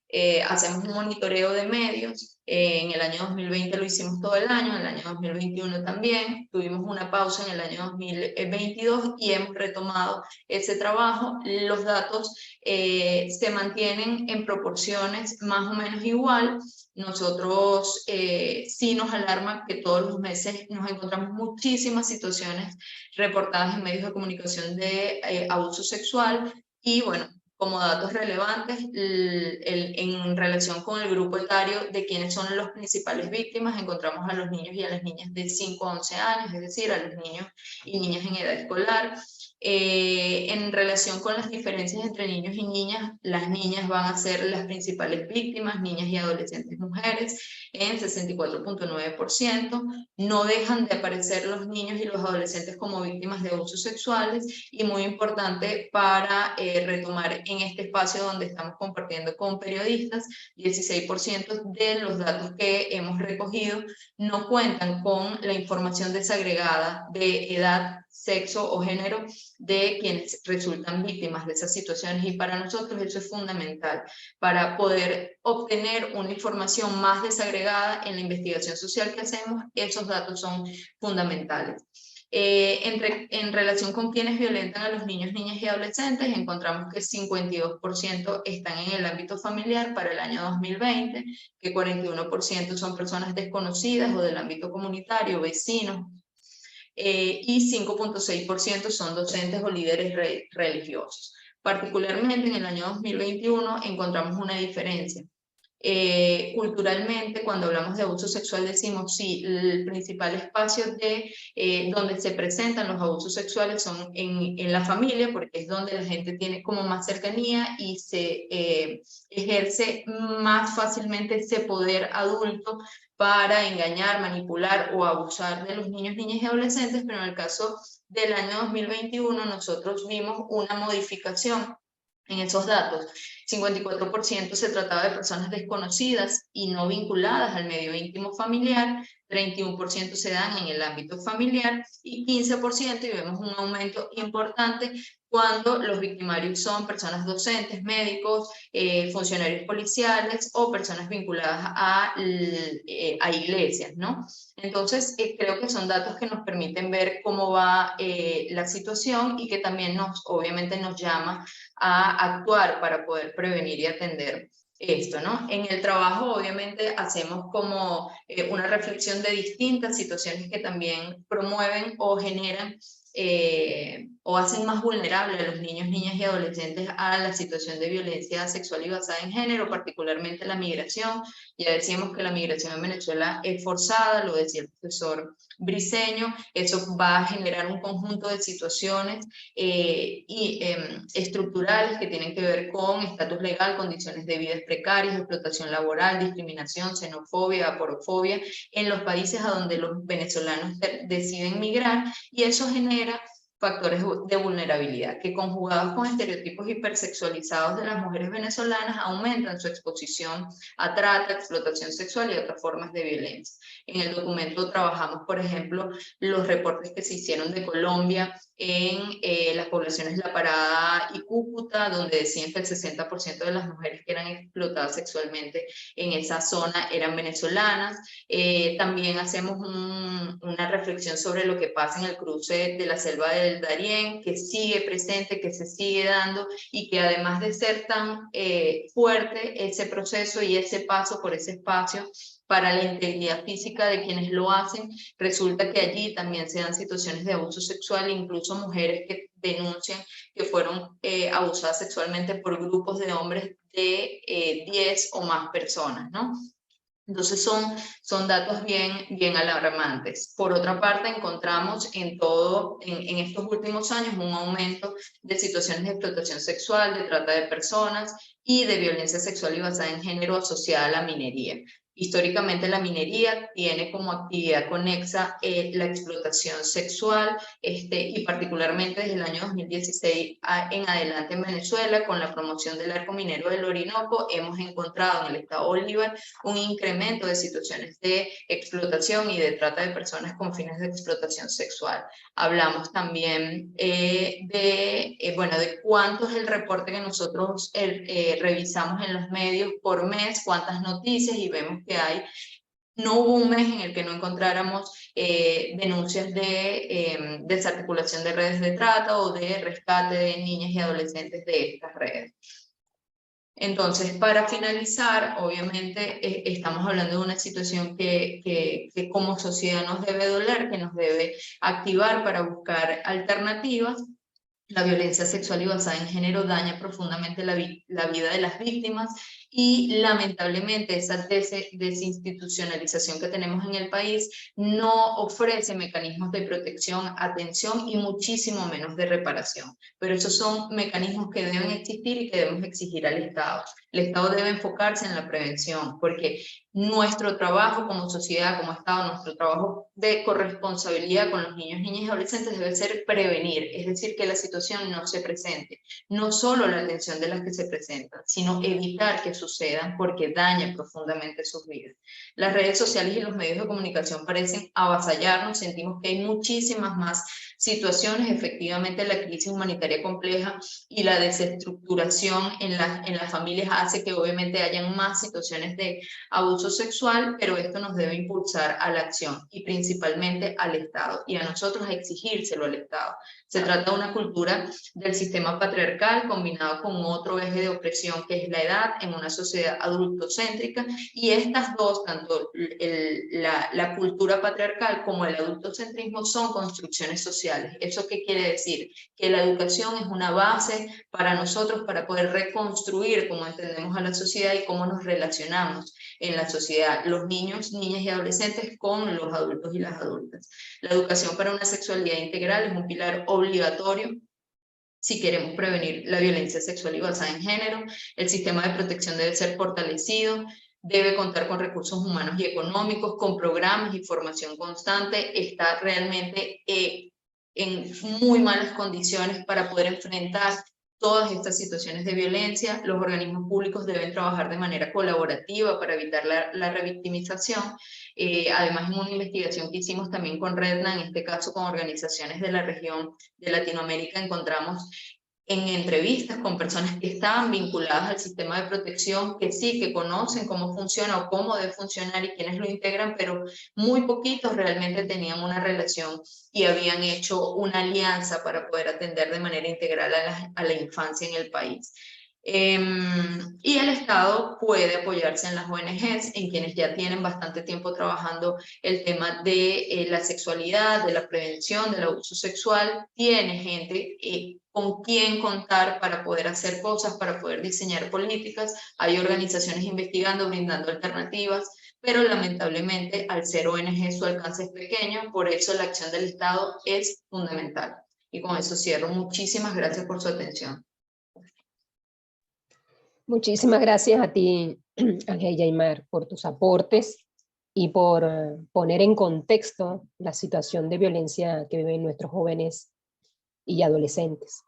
hacemos un monitoreo de medios. En el año 2020 lo hicimos todo el año, en el año 2021 también. Tuvimos una pausa en el año 2022 y hemos retomado ese trabajo. Los datos se mantienen en proporciones más o menos igual. Nosotros sí nos alarma que todos los meses nos encontramos muchísimas situaciones reportadas en medios de comunicación de abuso sexual. Y bueno, como datos relevantes en relación con el grupo etario de quienes son los principales víctimas. Encontramos a los niños y a las niñas de 5 a 11 años, es decir, a los niños y niñas en edad escolar. En relación con las diferencias entre niños y niñas, las niñas van a ser las principales víctimas, niñas y adolescentes mujeres, en 64.9%. No dejan de aparecer los niños y los adolescentes como víctimas de abusos sexuales, y muy importante para retomar en este espacio donde estamos compartiendo con periodistas, 16% de los datos que hemos recogido no cuentan con la información desagregada de edad, sexo o género de quienes resultan víctimas de esas situaciones, y para nosotros eso es fundamental para poder obtener una información más desagregada en la investigación social que hacemos. Esos datos son fundamentales. En relación con quienes violentan a los niños, niñas y adolescentes, encontramos que 52% están en el ámbito familiar para el año 2020, que 41% son personas desconocidas o del ámbito comunitario, vecinos, y 5.6% son docentes o líderes religiosos. Particularmente en el año 2021 encontramos una diferencia. Culturalmente, cuando hablamos de abuso sexual, decimos sí, el principal espacio donde se presentan los abusos sexuales son en la familia, porque es donde la gente tiene como más cercanía y se ejerce más fácilmente ese poder adulto para engañar, manipular o abusar de los niños, niñas y adolescentes. Pero en el caso del año 2021 nosotros vimos una modificación en esos datos. 54% se trataba de personas desconocidas y no vinculadas al medio íntimo familiar, 31% se dan en el ámbito familiar y 15%, y vemos un aumento importante cuando los victimarios son personas docentes, médicos, funcionarios policiales o personas vinculadas a iglesias, ¿no? Entonces, creo que son datos que nos permiten ver cómo va la situación, y que también obviamente nos llama a actuar para poder prevenir y atender esto, ¿no? En el trabajo, obviamente, hacemos como una reflexión de distintas situaciones que también promueven o generan o hacen más vulnerables a los niños, niñas y adolescentes a la situación de violencia sexual y basada en género, particularmente la migración. Ya decíamos que la migración en Venezuela es forzada, lo decía el profesor Briceño. Eso va a generar un conjunto de situaciones estructurales que tienen que ver con estatus legal, condiciones de vida precarias, explotación laboral, discriminación, xenofobia, aporofobia en los países a donde los venezolanos deciden migrar, y eso genera factores de vulnerabilidad que, conjugados con estereotipos hipersexualizados de las mujeres venezolanas, aumentan su exposición a trata, explotación sexual y otras formas de violencia. En el documento trabajamos, por ejemplo, los reportes que se hicieron de Colombia en las poblaciones La Parada y Cúcuta, donde decían que el 60% de las mujeres que eran explotadas sexualmente en esa zona eran venezolanas. También hacemos una reflexión sobre lo que pasa en el cruce de la selva del Darién, que sigue presente, que se sigue dando, y que además de ser tan fuerte ese proceso y ese paso por ese espacio para la integridad física de quienes lo hacen, resulta que allí también se dan situaciones de abuso sexual, incluso mujeres que denuncian que fueron abusadas sexualmente por grupos de hombres de 10 o más personas, ¿no? Entonces son datos bien alarmantes. Por otra parte, encontramos en estos últimos años un aumento de situaciones de explotación sexual, de trata de personas y de violencia sexual y basada en género asociada a la minería. Históricamente la minería tiene como actividad conexa la explotación sexual, y particularmente desde el año 2016 en adelante en Venezuela, con la promoción del arco minero del Orinoco, hemos encontrado en el estado Bolívar un incremento de situaciones de explotación y de trata de personas con fines de explotación sexual. Hablamos también de cuánto es el reporte que nosotros revisamos en los medios por mes, cuántas noticias, y vemos que no hubo un mes en el que no encontráramos denuncias de desarticulación de redes de trata o de rescate de niñas y adolescentes de estas redes. Entonces, para finalizar, obviamente estamos hablando de una situación que como sociedad nos debe doler, que nos debe activar para buscar alternativas. La violencia sexual y basada en género daña profundamente la vida de las víctimas y lamentablemente esa desinstitucionalización que tenemos en el país no ofrece mecanismos de protección, atención y muchísimo menos de reparación. Pero esos son mecanismos que deben existir y que debemos exigir al Estado. El Estado debe enfocarse en la prevención porque nuestro trabajo como sociedad, como Estado, nuestro trabajo de corresponsabilidad con los niños, niñas y adolescentes debe ser prevenir, es decir, que la situación no se presente, no solo la atención de las que se presentan, sino evitar que sucedan porque dañan profundamente sus vidas. Las redes sociales y los medios de comunicación parecen avasallarnos, sentimos que hay muchísimas más situaciones, efectivamente la crisis humanitaria compleja y la desestructuración en las familias hace que obviamente hayan más situaciones de abuso sexual, pero esto nos debe impulsar a la acción y principalmente al Estado y a nosotros a exigírselo al Estado. Se trata de una cultura del sistema patriarcal combinado con otro eje de opresión que es la edad en una sociedad adultocéntrica y estas dos, tanto la cultura patriarcal como el adultocentrismo son construcciones sociales. ¿Eso qué quiere decir? Que la educación es una base para nosotros para poder reconstruir cómo entendemos a la sociedad y cómo nos relacionamos en la sociedad, los niños, niñas y adolescentes con los adultos y las adultas. La educación para una sexualidad integral es un pilar obligatorio si queremos prevenir la violencia sexual y basada en género. El sistema de protección debe ser fortalecido, debe contar con recursos humanos y económicos, con programas y formación constante, está realmente en muy malas condiciones para poder enfrentar todas estas situaciones de violencia. Los organismos públicos deben trabajar de manera colaborativa para evitar la revictimización. Además, en una investigación que hicimos también con Redna, en este caso con organizaciones de la región de Latinoamérica, encontramos en entrevistas con personas que estaban vinculadas al sistema de protección, que sí, que conocen cómo funciona o cómo debe funcionar y quiénes lo integran, pero muy poquitos realmente tenían una relación y habían hecho una alianza para poder atender de manera integral a la infancia en el país. Y el Estado puede apoyarse en las ONGs, en quienes ya tienen bastante tiempo trabajando el tema de la sexualidad, de la prevención, del abuso sexual. Tiene gente con quien contar para poder hacer cosas, para poder diseñar políticas. Hay organizaciones investigando, brindando alternativas, pero lamentablemente al ser ONG su alcance es pequeño, por eso la acción del Estado es fundamental. Y con eso cierro. Muchísimas gracias por su atención. Muchísimas gracias a ti, Ángel Yaimar, por tus aportes y por poner en contexto la situación de violencia que viven nuestros jóvenes y adolescentes.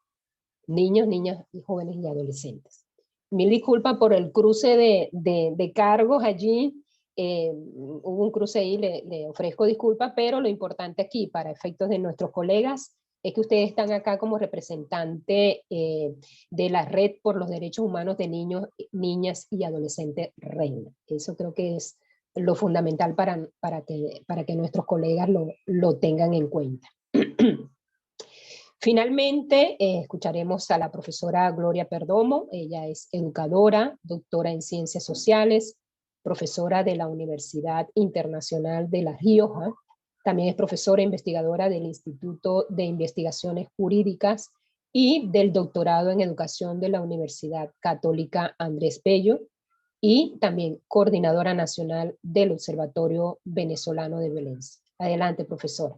Niños, niñas, y jóvenes y adolescentes. Mil disculpas por el cruce de cargos allí. Hubo un cruce ahí, le ofrezco disculpas, pero lo importante aquí, para efectos de nuestros colegas, es que ustedes están acá como representante de la Red por los Derechos Humanos de Niños, Niñas y Adolescentes REINA. Eso creo que es lo fundamental para que nuestros colegas lo tengan en cuenta. Finalmente, escucharemos a la profesora Gloria Perdomo. Ella es educadora, doctora en Ciencias Sociales, profesora de la Universidad Internacional de La Rioja. También es profesora e investigadora del Instituto de Investigaciones Jurídicas y del doctorado en Educación de la Universidad Católica Andrés Bello, y también coordinadora nacional del Observatorio Venezolano de Violencia. Adelante, profesora.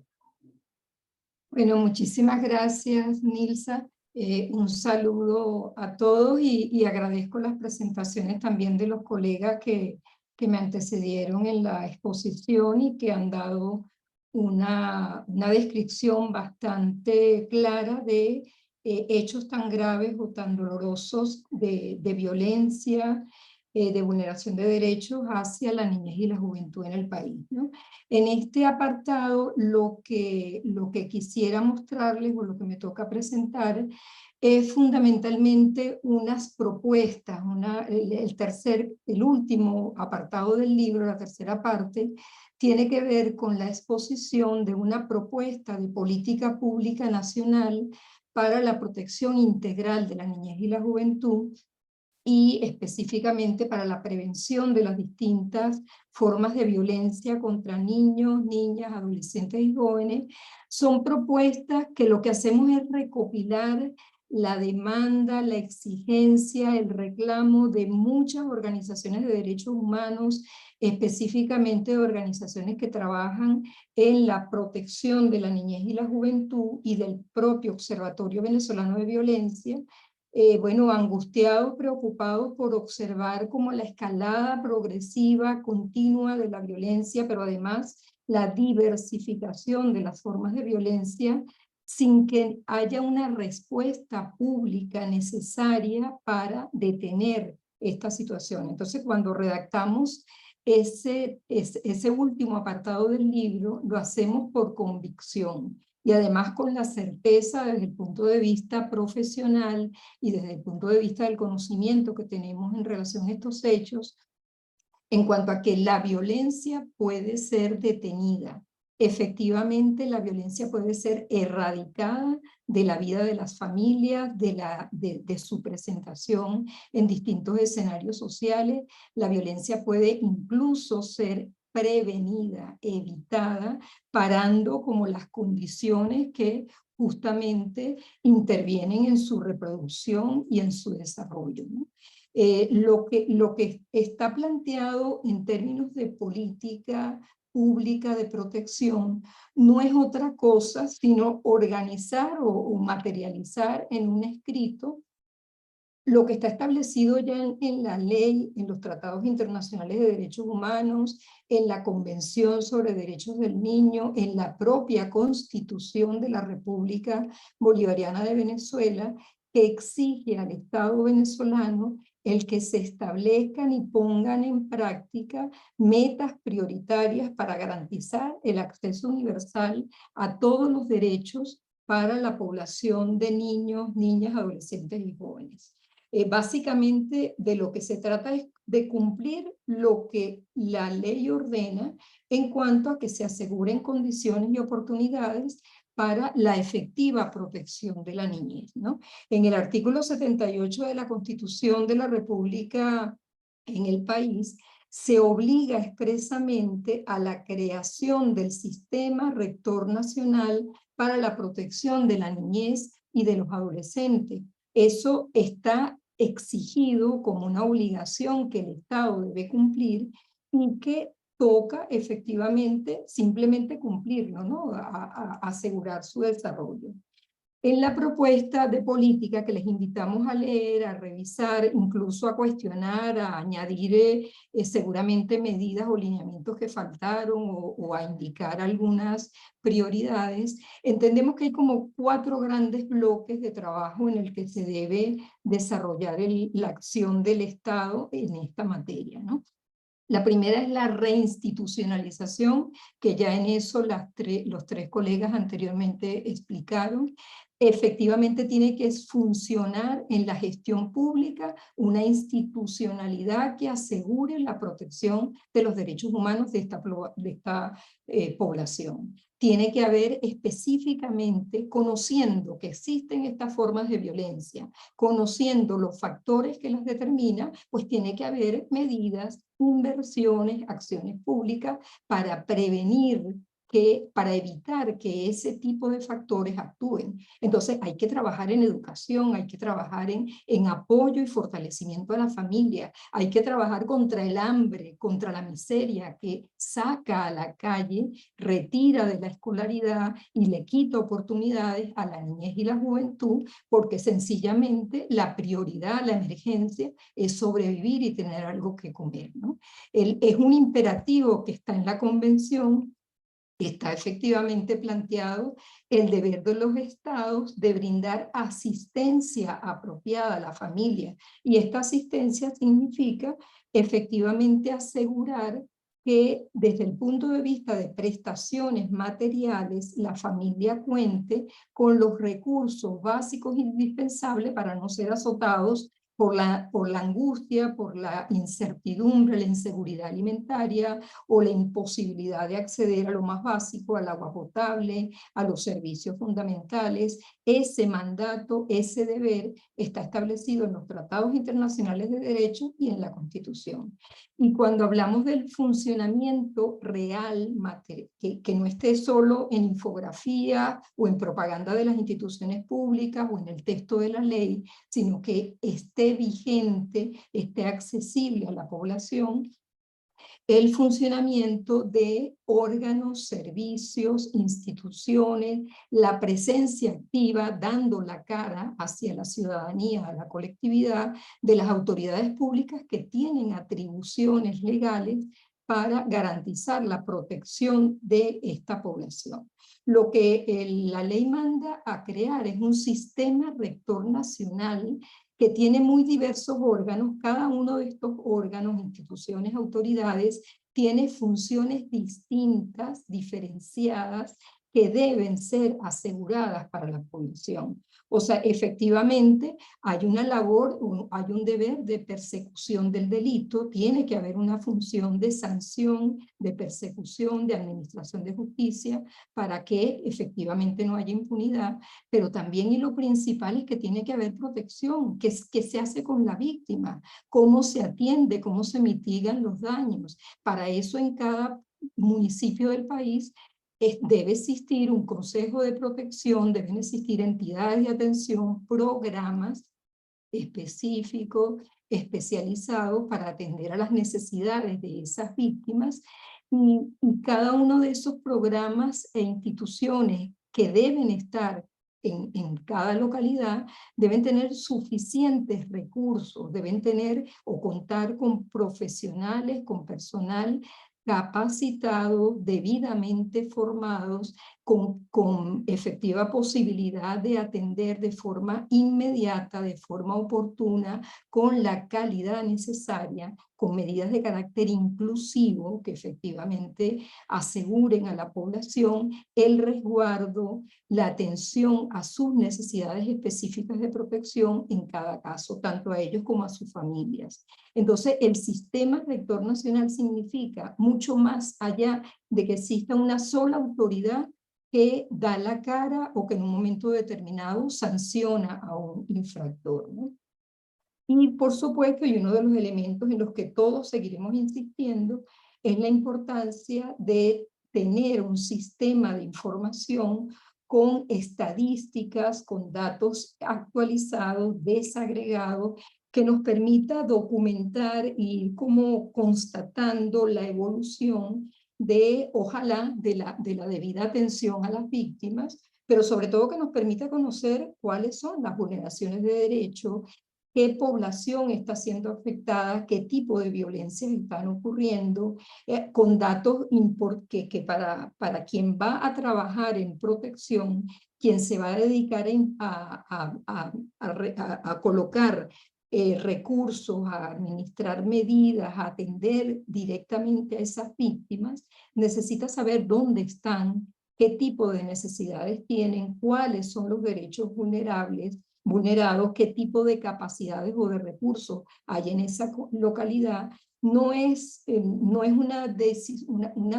Bueno, muchísimas gracias, Nilsa. Un saludo a todos y agradezco las presentaciones también de los colegas que me antecedieron en la exposición y que han dado una descripción bastante clara de hechos tan graves o tan dolorosos de violencia, de vulneración de derechos hacia la niñez y la juventud en el país, ¿no? En este apartado lo que quisiera mostrarles o lo que me toca presentar es fundamentalmente unas propuestas. El último apartado del libro, la tercera parte, tiene que ver con la exposición de una propuesta de política pública nacional para la protección integral de la niñez y la juventud, y específicamente para la prevención de las distintas formas de violencia contra niños, niñas, adolescentes y jóvenes. Son propuestas que lo que hacemos es recopilar la demanda, la exigencia, el reclamo de muchas organizaciones de derechos humanos, específicamente de organizaciones que trabajan en la protección de la niñez y la juventud y del propio Observatorio Venezolano de Violencia, bueno, angustiados, preocupados por observar como la escalada progresiva, continua de la violencia, pero además la diversificación de las formas de violencia sin que haya una respuesta pública necesaria para detener esta situación. Entonces, cuando redactamos ese último apartado del libro, lo hacemos por convicción y además con la certeza desde el punto de vista profesional y desde el punto de vista del conocimiento que tenemos en relación a estos hechos, en cuanto a que la violencia puede ser detenida. Efectivamente, la violencia puede ser erradicada de la vida de las familias, de su presentación en distintos escenarios sociales. La violencia puede incluso ser prevenida, evitada, parando como las condiciones que justamente intervienen en su reproducción y en su desarrollo, ¿no? Lo que está planteado en términos de política pública de protección no es otra cosa sino organizar o materializar en un escrito lo que está establecido ya en la ley, en los tratados internacionales de derechos humanos, en la Convención sobre Derechos del Niño, en la propia Constitución de la República Bolivariana de Venezuela, que exige al Estado venezolano el que se establezcan y pongan en práctica metas prioritarias para garantizar el acceso universal a todos los derechos para la población de niños, niñas, adolescentes y jóvenes. Básicamente de lo que se trata es de cumplir lo que la ley ordena en cuanto a que se aseguren condiciones y oportunidades para la efectiva protección de la niñez, ¿no? En el artículo 78 de la Constitución de la República en el país se obliga expresamente a la creación del Sistema Rector Nacional para la Protección de la Niñez y de los Adolescentes. Eso está exigido como una obligación que el Estado debe cumplir y que toca efectivamente simplemente cumplirlo, ¿no? Asegurar su desarrollo. En la propuesta de política que les invitamos a leer, a revisar, incluso a cuestionar, a añadir seguramente medidas o lineamientos que faltaron o a indicar algunas prioridades, entendemos que hay como 4 grandes bloques de trabajo en el que se debe desarrollar la acción del Estado en esta materia, ¿no? La primera es la reinstitucionalización, que ya en eso los 3 colegas anteriormente explicaron. Efectivamente tiene que funcionar en la gestión pública una institucionalidad que asegure la protección de los derechos humanos de esta población. Tiene que haber específicamente, conociendo que existen estas formas de violencia, conociendo los factores que las determinan, pues tiene que haber medidas, inversiones, acciones públicas para prevenir para evitar que ese tipo de factores actúen. Entonces hay que trabajar en educación, hay que trabajar en apoyo y fortalecimiento a la familia, hay que trabajar contra el hambre, contra la miseria que saca a la calle, retira de la escolaridad y le quita oportunidades a la niñez y la juventud, porque sencillamente la prioridad, la emergencia es sobrevivir y tener algo que comer, ¿no? Es un imperativo que está en la Convención. Está efectivamente planteado el deber de los estados de brindar asistencia apropiada a la familia. Y esta asistencia significa efectivamente asegurar que desde el punto de vista de prestaciones materiales, la familia cuente con los recursos básicos indispensables para no ser azotados por la angustia, por la incertidumbre, la inseguridad alimentaria o la imposibilidad de acceder a lo más básico, al agua potable, a los servicios fundamentales. Ese mandato, ese deber está establecido en los tratados internacionales de derecho y en la Constitución. Y cuando hablamos del funcionamiento real, que no esté solo en infografía o en propaganda de las instituciones públicas o en el texto de la ley, sino que esté vigente, esté accesible a la población, el funcionamiento de órganos, servicios, instituciones, la presencia activa, dando la cara hacia la ciudadanía, a la colectividad, de las autoridades públicas que tienen atribuciones legales para garantizar la protección de esta población. Lo que la ley manda a crear es un sistema rector nacional que tiene muy diversos órganos. Cada uno de estos órganos, instituciones, autoridades, tiene funciones distintas, diferenciadas, que deben ser aseguradas para la población. O sea, efectivamente hay una labor, hay un deber de persecución del delito, tiene que haber una función de sanción, de persecución, de administración de justicia, para que efectivamente no haya impunidad, pero también, y lo principal, es que tiene que haber protección, que se hace con la víctima, cómo se atiende, cómo se mitigan los daños. Para eso en cada municipio del país debe existir un consejo de protección, deben existir entidades de atención, programas específicos, especializados para atender a las necesidades de esas víctimas, y cada uno de esos programas e instituciones que deben estar en cada localidad deben tener suficientes recursos, deben tener o contar con profesionales, con personal capacitados, debidamente formados, con efectiva posibilidad de atender de forma inmediata, de forma oportuna, con la calidad necesaria, con medidas de carácter inclusivo que efectivamente aseguren a la población el resguardo, la atención a sus necesidades específicas de protección en cada caso, tanto a ellos como a sus familias. Entonces, el sistema rector nacional significa mucho más allá de que exista una sola autoridad que da la cara o que en un momento determinado sanciona a un infractor, ¿no? Y por supuesto, y uno de los elementos en los que todos seguiremos insistiendo, es la importancia de tener un sistema de información con estadísticas, con datos actualizados, desagregados, que nos permita documentar y ir como constatando la evolución de, ojalá, de la debida atención a las víctimas, pero sobre todo que nos permita conocer cuáles son las vulneraciones de derechos, qué población está siendo afectada, qué tipo de violencias están ocurriendo, con datos que para quien va a trabajar en protección, quien se va a dedicar a colocar recursos, a administrar medidas, a atender directamente a esas víctimas, necesita saber dónde están, qué tipo de necesidades tienen, cuáles son los derechos vulnerados, qué tipo de capacidades o de recursos hay en esa localidad. No es una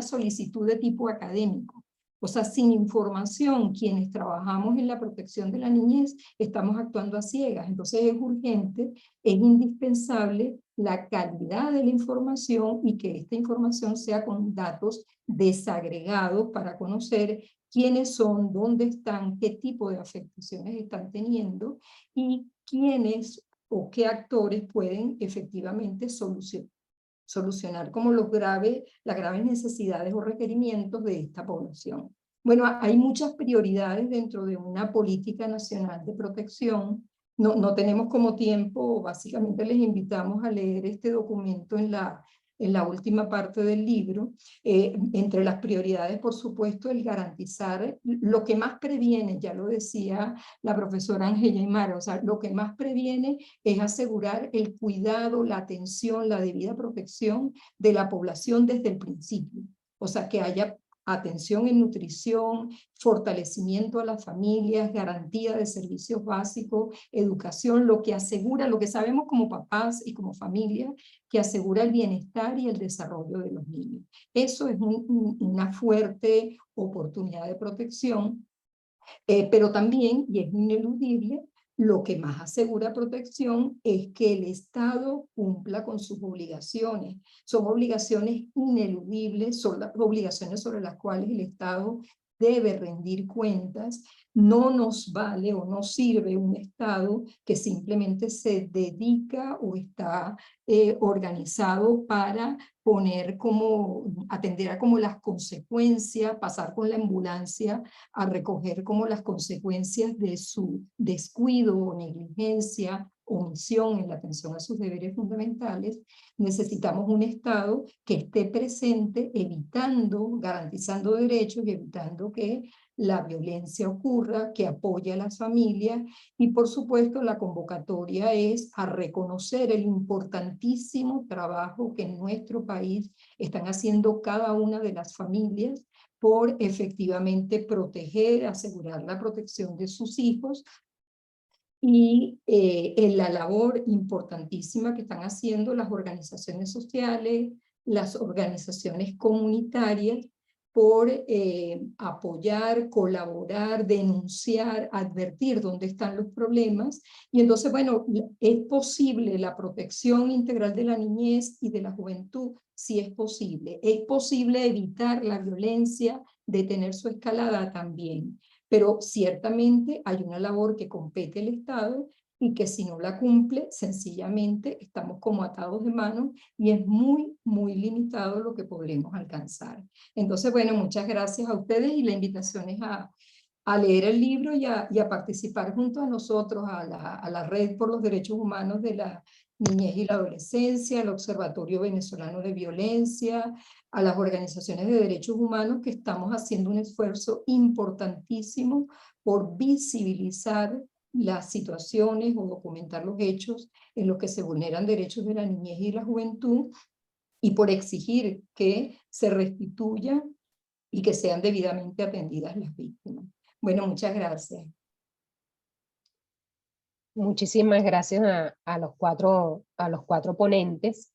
solicitud de tipo académico. O sea, sin información, quienes trabajamos en la protección de la niñez estamos actuando a ciegas. Entonces es urgente, es indispensable la calidad de la información y que esta información sea con datos desagregados para conocer quiénes son, dónde están, qué tipo de afectaciones están teniendo y quiénes o qué actores pueden efectivamente solucionar como las graves necesidades o requerimientos de esta población. Bueno, hay muchas prioridades dentro de una política nacional de protección. No tenemos como tiempo, básicamente les invitamos a leer este documento en la última parte del libro. Entre las prioridades, por supuesto, el garantizar lo que más previene, ya lo decía la profesora Ángela Aymara, o sea, lo que más previene es asegurar el cuidado, la atención, la debida protección de la población desde el principio. O sea, que haya atención en nutrición, fortalecimiento a las familias, garantía de servicios básicos, educación, lo que asegura, lo que sabemos como papás y como familia, que asegura el bienestar y el desarrollo de los niños. Eso es una fuerte oportunidad de protección, pero también, y es ineludible, lo que más asegura protección es que el Estado cumpla con sus obligaciones. Son obligaciones ineludibles, son las obligaciones sobre las cuales el Estado debe rendir cuentas. No nos vale o no sirve un Estado que simplemente se dedica o está organizado para atender a como las consecuencias, pasar con la ambulancia a recoger como las consecuencias de su descuido o negligencia, omisión en la atención a sus deberes fundamentales. Necesitamos un Estado que esté presente, evitando, garantizando derechos y evitando que la violencia ocurra, que apoye a las familias, y por supuesto la convocatoria es a reconocer el importantísimo trabajo que en nuestro país están haciendo cada una de las familias por efectivamente proteger, asegurar la protección de sus hijos, y en la labor importantísima que están haciendo las organizaciones sociales, las organizaciones comunitarias, por apoyar, colaborar, denunciar, advertir dónde están los problemas. Y entonces, bueno, ¿es posible la protección integral de la niñez y de la juventud? Sí es posible. ¿Es posible evitar la violencia, detener su escalada? También. Pero ciertamente hay una labor que compete al Estado y que si no la cumple, sencillamente estamos como atados de manos y es muy, muy limitado lo que podremos alcanzar. Entonces, bueno, muchas gracias a ustedes y la invitación es a leer el libro y a participar junto a nosotros, a la Red por los Derechos Humanos de la Niñez y la Adolescencia, al Observatorio Venezolano de Violencia, a las organizaciones de derechos humanos, que estamos haciendo un esfuerzo importantísimo por visibilizar las situaciones o documentar los hechos en los que se vulneran derechos de la niñez y la juventud, y por exigir que se restituya y que sean debidamente atendidas las víctimas. Bueno, muchas gracias. Muchísimas gracias a los cuatro ponentes,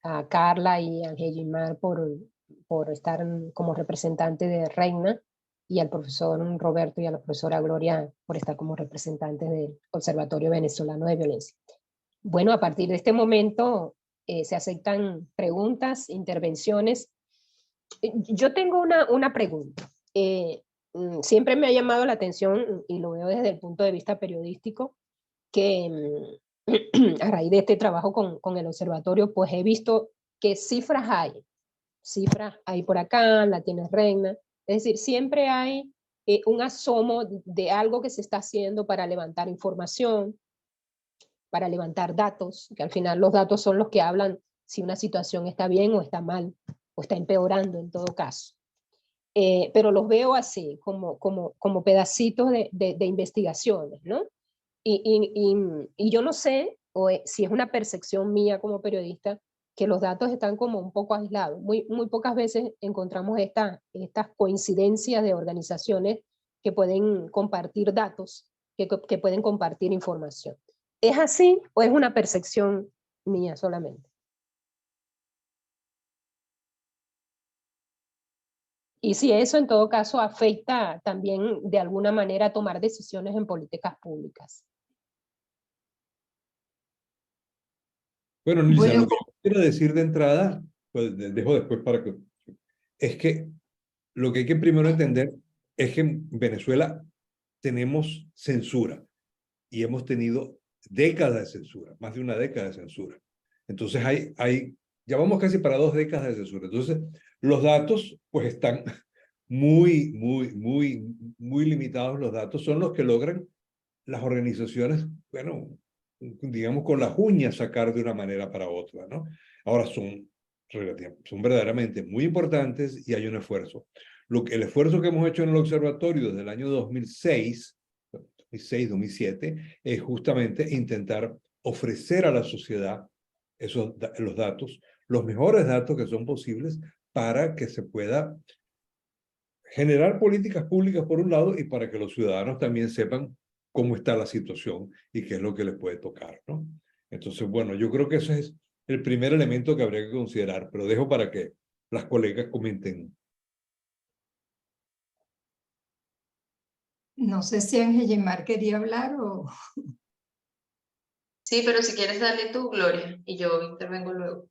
a Carla y a Angélimar por estar como representante de Reina, y al profesor Roberto y a la profesora Gloria por estar como representantes del Observatorio Venezolano de Violencia. Bueno, a partir de este momento se aceptan preguntas, intervenciones. Yo tengo una pregunta. Siempre me ha llamado la atención, y lo veo desde el punto de vista periodístico, que a raíz de este trabajo con el observatorio, pues he visto que cifras hay por acá, la tiene Reina, es decir, siempre hay un asomo de algo que se está haciendo para levantar información, para levantar datos, que al final los datos son los que hablan si una situación está bien o está mal, o está empeorando en todo caso. Pero los veo así, como pedacitos de investigaciones, ¿no? Y yo no sé si es una percepción mía como periodista, que los datos están como un poco aislados. Muy pocas veces encontramos estas coincidencias de organizaciones que pueden compartir datos, que pueden compartir información. ¿Es así o es una percepción mía solamente? Y si eso en todo caso afecta también de alguna manera a tomar decisiones en políticas públicas. Bueno, Nilsa, lo que quiero decir de entrada, pues dejo después para que... Es que lo que hay que primero entender es que en Venezuela tenemos censura y hemos tenido décadas de censura, más de una década de censura. Entonces ya vamos casi para 2 décadas de censura. Entonces los datos pues están muy limitados. Los datos son los que logran las organizaciones, bueno, digamos con las uñas sacar de una manera para otra, ¿no? Ahora son verdaderamente muy importantes y hay un esfuerzo. El esfuerzo que hemos hecho en el observatorio desde el año 2007, es justamente intentar ofrecer a la sociedad los datos, los mejores datos que son posibles para que se pueda generar políticas públicas por un lado y para que los ciudadanos también sepan cómo está la situación y qué es lo que les puede tocar, ¿no? Entonces, bueno, yo creo que ese es el primer elemento que habría que considerar, pero dejo para que las colegas comenten. No sé si Ángel Guimar quería hablar o... Sí, pero si quieres darle tú, Gloria, y yo intervengo luego.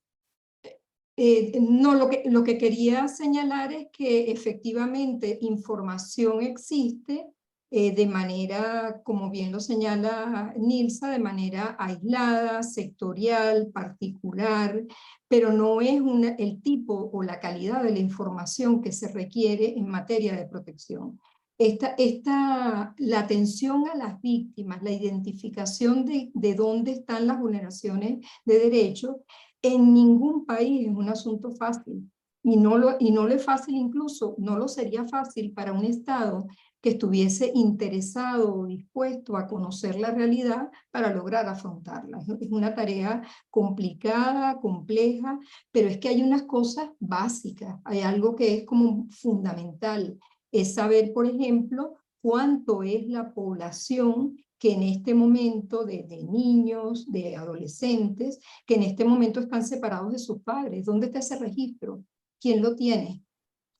No, lo que quería señalar es que efectivamente información existe de manera, como bien lo señala Nilsa, de manera aislada, sectorial, particular, pero no es el tipo o la calidad de la información que se requiere en materia de protección. La atención a las víctimas, la identificación de dónde están las vulneraciones de derechos, en ningún país es un asunto fácil. Y no lo es fácil, incluso no lo sería fácil para un Estado que estuviese interesado o dispuesto a conocer la realidad para lograr afrontarla. Es una tarea complicada, compleja, pero es que hay unas cosas básicas, hay algo que es como fundamental, es saber, por ejemplo, cuánto es la población que en este momento de niños, de adolescentes, que en este momento están separados de sus padres. ¿Dónde está ese registro? ¿Quién lo tiene?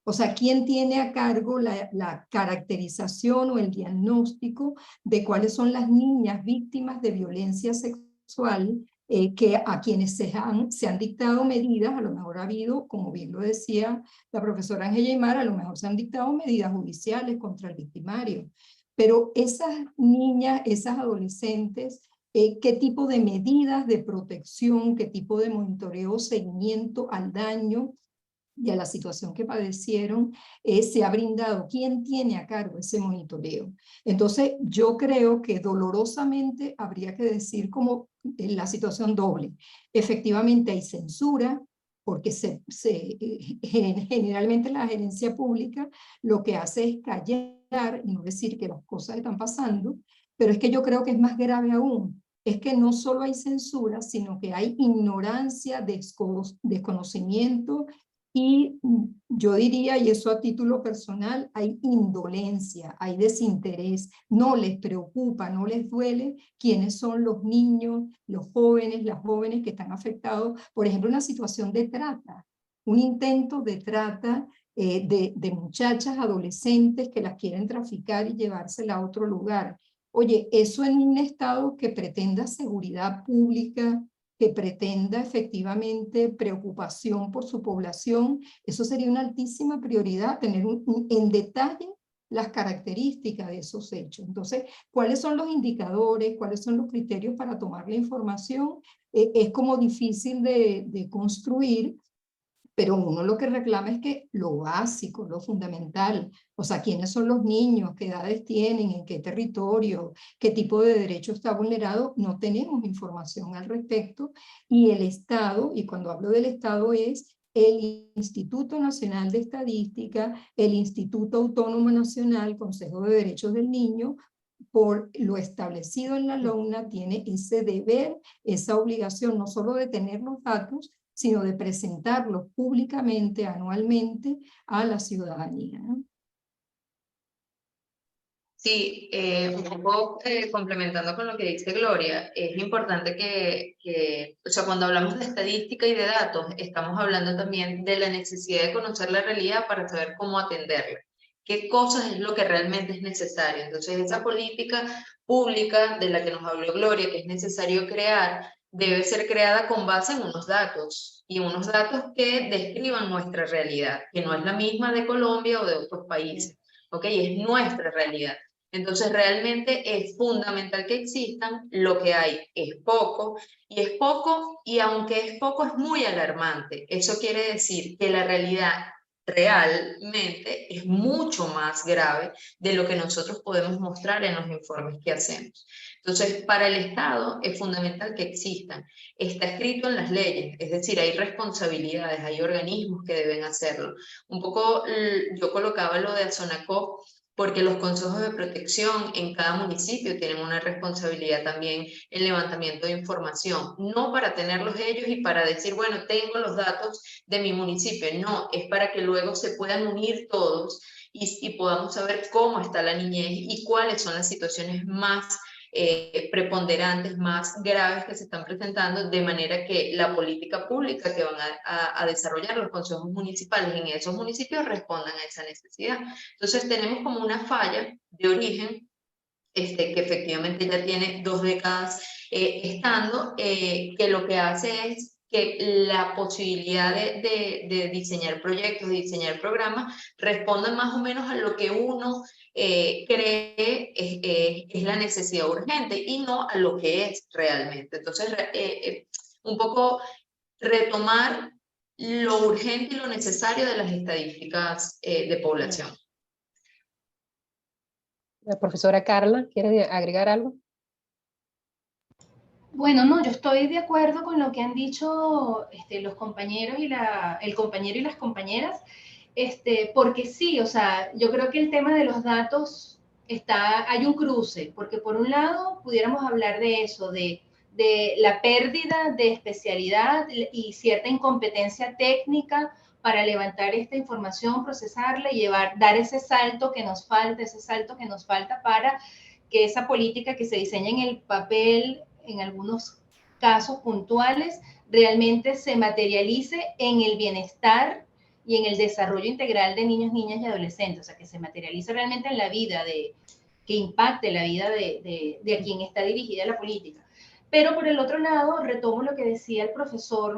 O sea, ¿quién tiene a cargo la caracterización o el diagnóstico de cuáles son las niñas víctimas de violencia sexual que a quienes se han dictado medidas? A lo mejor ha habido, como bien lo decía la profesora Ángel Guimar, a lo mejor se han dictado medidas judiciales contra el victimario. Pero esas niñas, esas adolescentes, ¿qué tipo de medidas de protección, qué tipo de monitoreo, seguimiento al daño y a la situación que padecieron se ha brindado? ¿Quién tiene a cargo ese monitoreo? Entonces, yo creo que dolorosamente habría que decir como la situación doble. Efectivamente hay censura, porque generalmente la gerencia pública lo que hace es callar y no decir que las cosas están pasando, pero es que yo creo que es más grave aún. Es que no solo hay censura, sino que hay ignorancia, desconocimiento y yo diría, y eso a título personal, hay indolencia, hay desinterés, no les preocupa, no les duele quiénes son los niños, los jóvenes, las jóvenes que están afectados, por ejemplo, una situación de trata, un intento de trata de muchachas adolescentes que las quieren traficar y llevársela a otro lugar. Oye, eso en un estado que pretenda seguridad pública, que pretenda efectivamente preocupación por su población, eso sería una altísima prioridad, tener en detalle las características de esos hechos. Entonces, ¿cuáles son los indicadores? ¿Cuáles son los criterios para tomar la información? Es como difícil de construir, pero uno lo que reclama es que lo básico, lo fundamental, o sea, quiénes son los niños, qué edades tienen, en qué territorio, qué tipo de derecho está vulnerado, no tenemos información al respecto. Y el Estado, y cuando hablo del Estado es el Instituto Nacional de Estadística, el Instituto Autónomo Nacional, Consejo de Derechos del Niño, por lo establecido en la LONA, tiene ese deber, esa obligación, no solo de tener los datos, sino de presentarlos públicamente, anualmente, a la ciudadanía, ¿no? Sí, un poco complementando con lo que dice Gloria, es importante o sea, cuando hablamos de estadística y de datos, estamos hablando también de la necesidad de conocer la realidad para saber cómo atenderla. ¿Qué cosas es lo que realmente es necesario? Entonces, esa política pública de la que nos habló Gloria, que es necesario crear, debe ser creada con base en unos datos, y unos datos que describan nuestra realidad, que no es la misma de Colombia o de otros países, ¿ok? Es nuestra realidad. Entonces, realmente es fundamental que existan, lo que hay es poco, y aunque es poco, es muy alarmante. Eso quiere decir que la realidad realmente es mucho más grave de lo que nosotros podemos mostrar en los informes que hacemos. Entonces, para el Estado es fundamental que existan. Está escrito en las leyes, es decir, hay responsabilidades, hay organismos que deben hacerlo. Un poco yo colocaba lo de Azonacop, porque los consejos de protección en cada municipio tienen una responsabilidad también en levantamiento de información, no para tenerlos ellos y para decir, bueno, tengo los datos de mi municipio, no, es para que luego se puedan unir todos y podamos saber cómo está la niñez y cuáles son las situaciones más preponderantes, más graves que se están presentando, de manera que la política pública que van a desarrollar los consejos municipales en esos municipios respondan a esa necesidad. Entonces tenemos como una falla de origen, que efectivamente ya tiene 2 décadas estando, que lo que hace es que la posibilidad de diseñar proyectos, de diseñar programas, respondan más o menos a lo que uno cree es la necesidad urgente y no a lo que es realmente. Entonces, un poco retomar lo urgente y lo necesario de las estadísticas de población. La profesora Carla, ¿quiere agregar algo? Bueno, no, yo estoy de acuerdo con lo que han dicho los compañeros y el compañero y las compañeras, porque sí, o sea, yo creo que el tema de los datos hay un cruce, porque por un lado pudiéramos hablar de eso, de la pérdida de especialidad y cierta incompetencia técnica para levantar esta información, procesarla y dar ese salto que nos falta para que esa política que se diseña en el papel, en algunos casos puntuales, realmente se materialice en el bienestar y en el desarrollo integral de niños, niñas y adolescentes, o sea, que se materialice realmente en la vida, que impacte la vida de a quien está dirigida la política. Pero por el otro lado, retomo lo que decía el profesor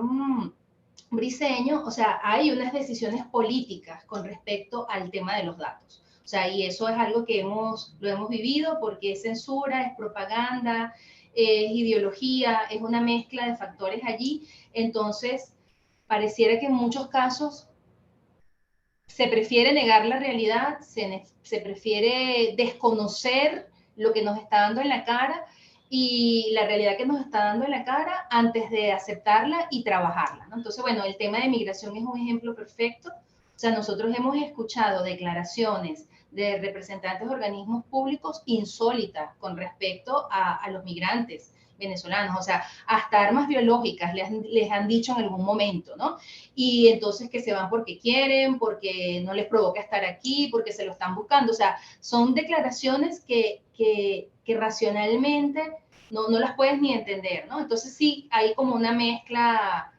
Briceño, o sea, hay unas decisiones políticas con respecto al tema de los datos. O sea, y eso es algo que lo hemos vivido porque es censura, es propaganda, es ideología, es una mezcla de factores allí. Entonces, pareciera que en muchos casos se prefiere negar la realidad, se prefiere desconocer lo que nos está dando en la cara y la realidad que nos está dando en la cara antes de aceptarla y trabajarla, ¿no? Entonces, bueno, el tema de migración es un ejemplo perfecto. O sea, nosotros hemos escuchado declaraciones de representantes de organismos públicos insólitas con respecto a los migrantes venezolanos, o sea, hasta armas biológicas les han dicho en algún momento, ¿no? Y entonces que se van porque quieren, porque no les provoca estar aquí, porque se lo están buscando, o sea, son declaraciones que racionalmente no las puedes ni entender, ¿no? Entonces sí, hay como una mezcla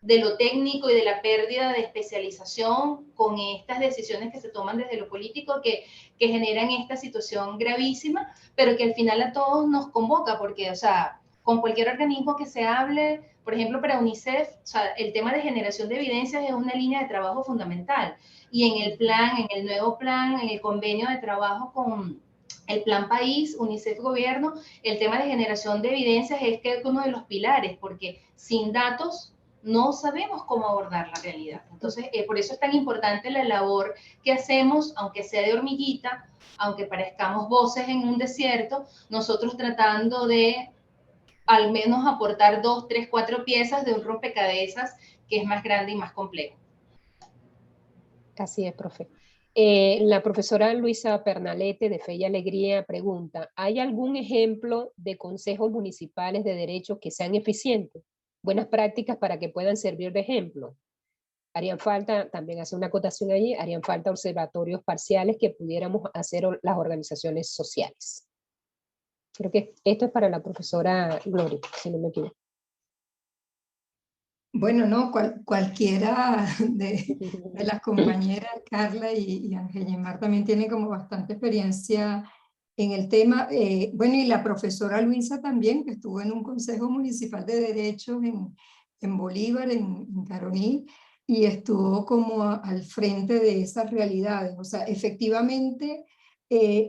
de lo técnico y de la pérdida de especialización con estas decisiones que se toman desde lo político que generan esta situación gravísima, pero que al final a todos nos convoca, porque, o sea, con cualquier organismo que se hable, por ejemplo, para UNICEF, o sea, el tema de generación de evidencias es una línea de trabajo fundamental. Y en el plan, en el nuevo plan, en el convenio de trabajo con el Plan País, UNICEF Gobierno, el tema de generación de evidencias es que es uno de los pilares, porque sin datos no sabemos cómo abordar la realidad. Entonces, por eso es tan importante la labor que hacemos, aunque sea de hormiguita, aunque parezcamos voces en un desierto, nosotros tratando de al menos aportar 2, 3, 4 piezas de un rompecabezas que es más grande y más complejo. Así es, profe. La profesora Luisa Pernalete de Fe y Alegría pregunta, ¿hay algún ejemplo de consejos municipales de derechos que sean eficientes? Buenas prácticas para que puedan servir de ejemplo. Harían falta, también hace una acotación allí, harían falta observatorios parciales que pudiéramos hacer las organizaciones sociales. Creo que esto es para la profesora Gloria, si no me equivoco. Bueno, no, cualquiera de las compañeras, Carla y Angelimar también tiene como bastante experiencia en el tema. Bueno, y la profesora Luisa también, que estuvo en un Consejo Municipal de Derechos en Bolívar, en Caroní, y estuvo como al frente de esas realidades. O sea, efectivamente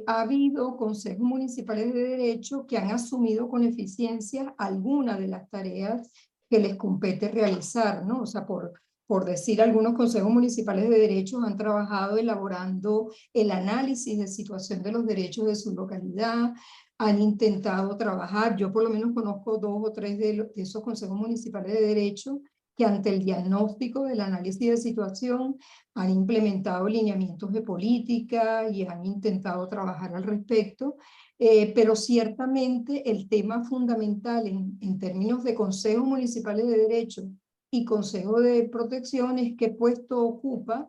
ha habido consejos municipales de derecho que han asumido con eficiencia algunas de las tareas que les compete realizar, ¿no? O sea, por decir, algunos consejos municipales de derechos han trabajado elaborando el análisis de situación de los derechos de su localidad, han intentado trabajar, yo por lo menos conozco 2 o 3 de esos consejos municipales de derechos que ante el diagnóstico del análisis de situación han implementado lineamientos de política y han intentado trabajar al respecto. Pero ciertamente el tema fundamental en términos de consejos municipales de derecho y consejo de protección es qué puesto ocupa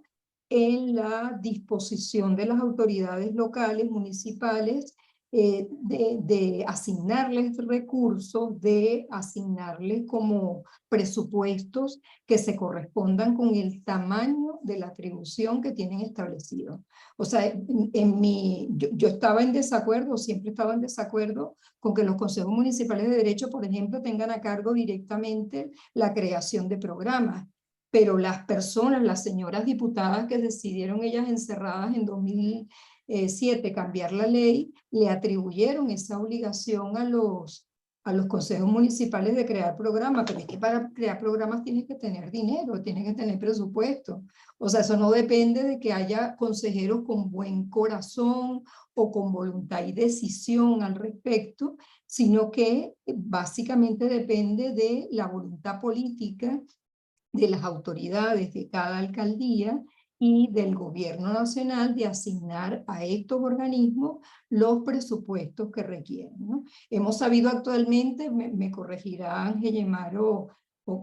en la disposición de las autoridades locales, municipales, de asignarles recursos, de asignarles como presupuestos que se correspondan con el tamaño de la atribución que tienen establecido. O sea, yo estaba en desacuerdo, siempre estaba en desacuerdo con que los consejos municipales de derecho, por ejemplo, tengan a cargo directamente la creación de programas. Pero las personas, las señoras diputadas que decidieron ellas encerradas en 2007 cambiar la ley, le atribuyeron esa obligación a los consejos municipales de crear programas, pero es que para crear programas tienes que tener dinero, tienes que tener presupuesto. O sea, eso no depende de que haya consejeros con buen corazón o con voluntad y decisión al respecto, sino que básicamente depende de la voluntad política de las autoridades de cada alcaldía y del gobierno nacional de asignar a estos organismos los presupuestos que requieren, ¿no? Hemos sabido actualmente, me corregirán Gellemar o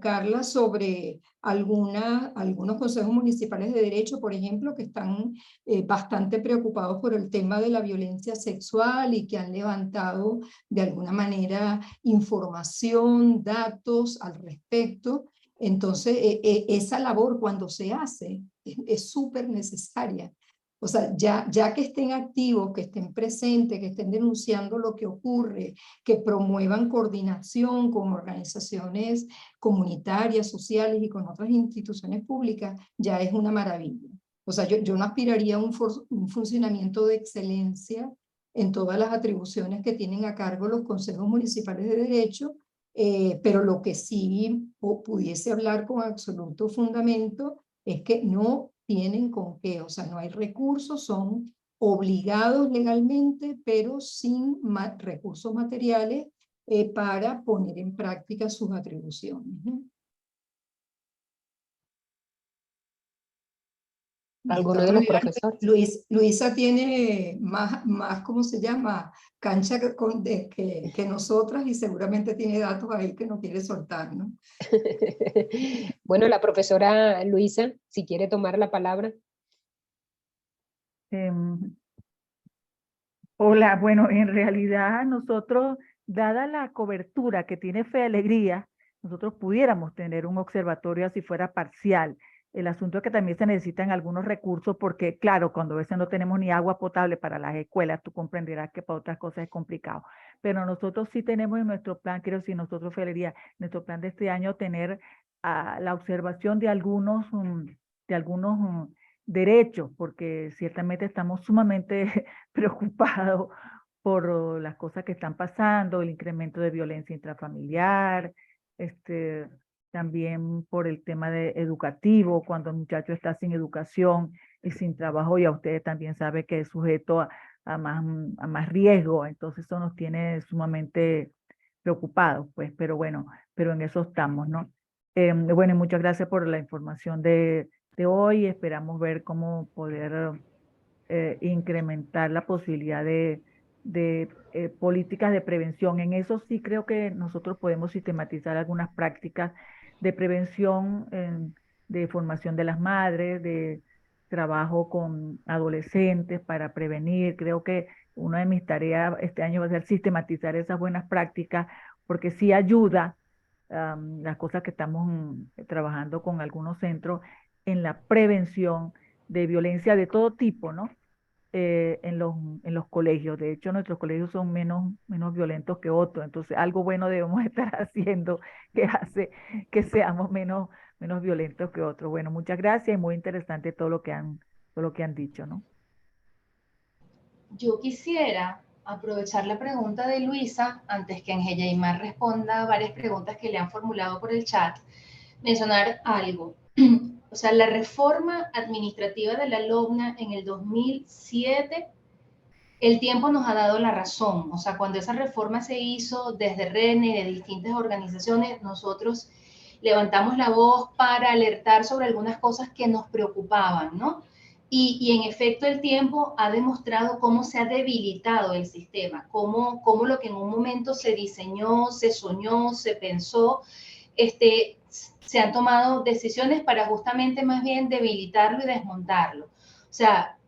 Carla, sobre algunos consejos municipales de derecho, por ejemplo, que están bastante preocupados por el tema de la violencia sexual y que han levantado de alguna manera información, datos al respecto. Entonces, esa labor cuando se hace es súper necesaria. O sea, ya que estén activos, que estén presentes, que estén denunciando lo que ocurre, que promuevan coordinación con organizaciones comunitarias, sociales y con otras instituciones públicas, ya es una maravilla. O sea, yo no aspiraría a un funcionamiento de excelencia en todas las atribuciones que tienen a cargo los consejos municipales de derecho, pero lo que sí pudiese hablar con absoluto fundamento es que no tienen con qué, o sea, no hay recursos, son obligados legalmente, pero sin recursos materiales para poner en práctica sus atribuciones, ¿no? ¿Alguno de los profesores? Luisa tiene más, ¿cómo se llama? Cancha que nosotras, y seguramente tiene datos ahí que no quiere soltar, ¿no? Bueno, la profesora Luisa, si quiere tomar la palabra. Hola, bueno, en realidad nosotros, dada la cobertura que tiene Fe y Alegría, nosotros pudiéramos tener un observatorio así fuera parcial. El asunto es que también se necesitan algunos recursos porque, claro, cuando a veces no tenemos ni agua potable para las escuelas, tú comprenderás que para otras cosas es complicado. Pero nosotros sí tenemos en nuestro plan, quiero decir, nosotros Fe y Alegría, nuestro plan de este año, tener la observación de algunos derechos, porque ciertamente estamos sumamente preocupados por las cosas que están pasando, el incremento de violencia intrafamiliar, también por el tema educativo, cuando el muchacho está sin educación y sin trabajo, y a ustedes también saben que es sujeto a más riesgo, entonces eso nos tiene sumamente preocupados, pues, pero bueno, pero en eso estamos, ¿no? Bueno, y muchas gracias por la información de hoy. Esperamos ver cómo poder incrementar la posibilidad de políticas de prevención. En eso sí creo que nosotros podemos sistematizar algunas prácticas de prevención, de formación de las madres, de trabajo con adolescentes para prevenir. Creo que una de mis tareas este año va a ser sistematizar esas buenas prácticas, porque sí ayuda las cosas que estamos trabajando con algunos centros en la prevención de violencia de todo tipo, ¿no? En los colegios. De hecho, nuestros colegios son menos violentos que otros. Entonces, algo bueno debemos estar haciendo que hace que seamos menos violentos que otros. Bueno, muchas gracias y muy interesante todo lo que han dicho, ¿no? Yo quisiera aprovechar la pregunta de Luisa, antes que Angelleimar responda varias preguntas que le han formulado por el chat, mencionar algo. O sea, la reforma administrativa de la LOMNA en el 2007, el tiempo nos ha dado la razón. O sea, cuando esa reforma se hizo desde RENE, de distintas organizaciones, nosotros levantamos la voz para alertar sobre algunas cosas que nos preocupaban, ¿no? Y en efecto el tiempo ha demostrado cómo se ha debilitado el sistema, cómo lo que en un momento se diseñó, se soñó, se pensó, se han tomado decisiones para justamente más bien debilitarlo y desmontarlo. O sea,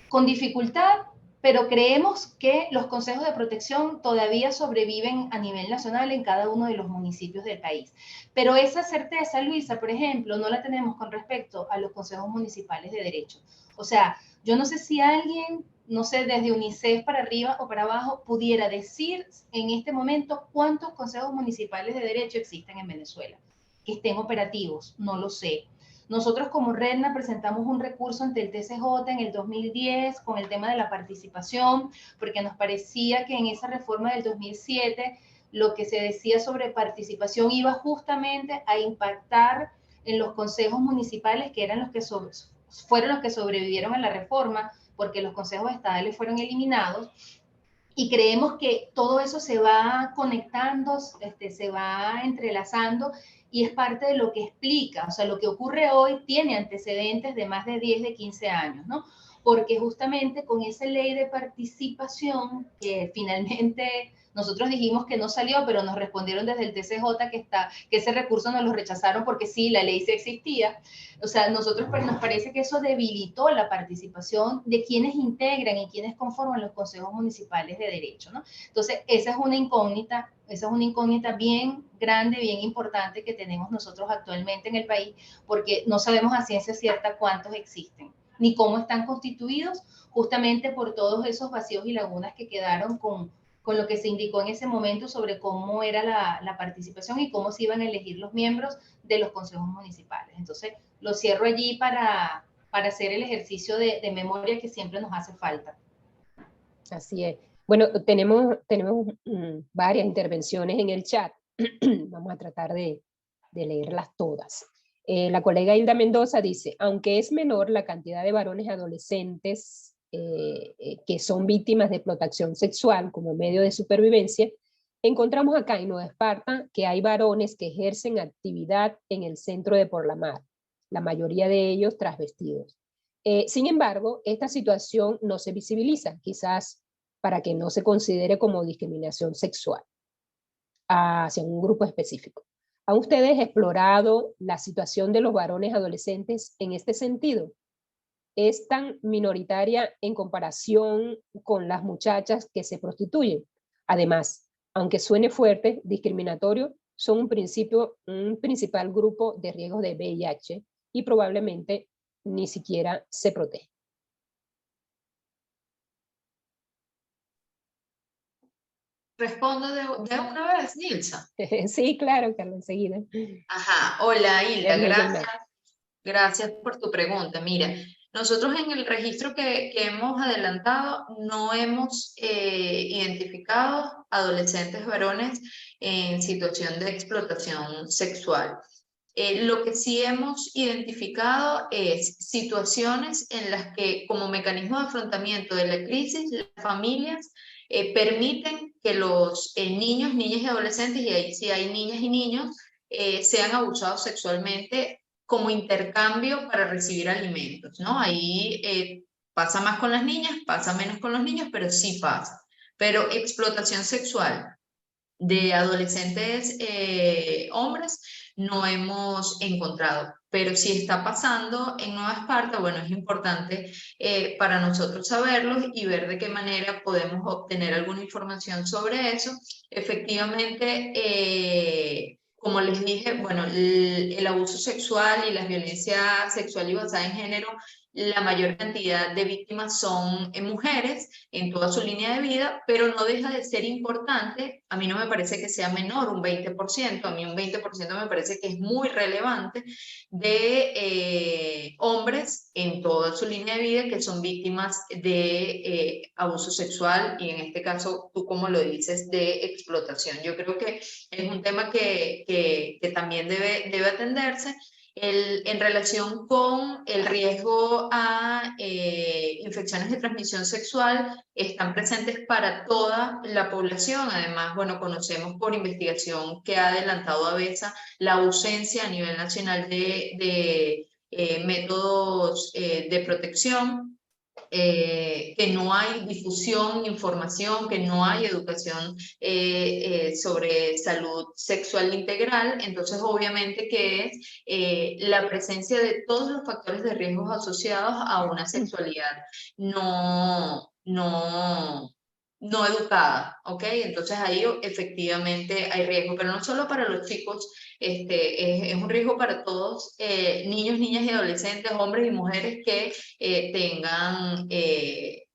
con dificultad, pero creemos que los consejos de protección todavía sobreviven a nivel nacional en cada uno de los municipios del país. Pero esa certeza, Luisa, por ejemplo, no la tenemos con respecto a los consejos municipales de derecho. O sea, yo no sé si alguien, no sé, desde UNICEF para arriba o para abajo, pudiera decir en este momento cuántos consejos municipales de derecho existen en Venezuela, que estén operativos, no lo sé. Nosotros como REDNA presentamos un recurso ante el TCJ en el 2010 con el tema de la participación, porque nos parecía que en esa reforma del 2007 lo que se decía sobre participación iba justamente a impactar en los consejos municipales, que eran los que fueron los que sobrevivieron a la reforma, porque los consejos estadales fueron eliminados. Y creemos que todo eso se va conectando, se va entrelazando y es parte de lo que explica, o sea, lo que ocurre hoy tiene antecedentes de más de 10, de 15 años, ¿no? Porque justamente con esa ley de participación que finalmente nosotros dijimos que no salió, pero nos respondieron desde el TCJ que ese recurso nos lo rechazaron porque sí, la ley sí existía. O sea, nosotros nos parece que eso debilitó la participación de quienes integran y quienes conforman los consejos municipales de derecho, ¿no? Entonces, esa es una incógnita bien grande, bien importante que tenemos nosotros actualmente en el país, porque no sabemos a ciencia cierta cuántos existen, ni cómo están constituidos, justamente por todos esos vacíos y lagunas que quedaron con lo que se indicó en ese momento sobre cómo era la participación y cómo se iban a elegir los miembros de los consejos municipales. Entonces, lo cierro allí para hacer el ejercicio de memoria que siempre nos hace falta. Así es. Bueno, tenemos varias intervenciones en el chat. Vamos a tratar de leerlas todas. La colega Hilda Mendoza dice, aunque es menor la cantidad de varones adolescentes que son víctimas de explotación sexual como medio de supervivencia, encontramos acá en Nueva Esparta que hay varones que ejercen actividad en el centro de Por la Mar, la mayoría de ellos transvestidos. Sin embargo, esta situación no se visibiliza, quizás para que no se considere como discriminación sexual hacia un grupo específico. ¿Han ustedes explorado la situación de los varones adolescentes en este sentido? ¿Es tan minoritaria en comparación con las muchachas que se prostituyen? Además, aunque suene fuerte, discriminatorio, son un principal grupo de riesgo de VIH y probablemente ni siquiera se protege. Respondo de una vez, Nilsa. Sí, claro, Carla, enseguida. Ajá, hola Hilda, Gracias. Gracias por tu pregunta. Mira, nosotros en el registro que hemos adelantado no hemos identificado adolescentes varones en situación de explotación sexual. Lo que sí hemos identificado es situaciones en las que como mecanismo de afrontamiento de la crisis, las familias permiten que los niños, niñas y adolescentes, y ahí sí hay niñas y niños, sean abusados sexualmente como intercambio para recibir alimentos, ¿no? Ahí pasa más con las niñas, pasa menos con los niños, pero sí pasa. Pero explotación sexual de adolescentes hombres no hemos encontrado, pero si está pasando en Nueva Esparta, bueno, es importante para nosotros saberlo y ver de qué manera podemos obtener alguna información sobre eso. Efectivamente, como les dije, bueno, el abuso sexual y la violencia sexual y basada en género, la mayor cantidad de víctimas son mujeres en toda su línea de vida, pero no deja de ser importante. A mí no me parece que sea menor, un 20%, a mí un 20% me parece que es muy relevante de hombres en toda su línea de vida que son víctimas de abuso sexual y en este caso, tú como lo dices, de explotación. Yo creo que es un tema que también debe atenderse. En relación con el riesgo a infecciones de transmisión sexual, están presentes para toda la población. Además, bueno, conocemos por investigación que ha adelantado ABESA la ausencia a nivel nacional de métodos de protección que no hay difusión, información, que no hay educación sobre salud sexual integral. Entonces, obviamente que es la presencia de todos los factores de riesgo asociados a una sexualidad no educada, ¿ok? Entonces ahí efectivamente hay riesgo, pero no solo para los chicos, es un riesgo para todos, niños, niñas y adolescentes, hombres y mujeres que tengan que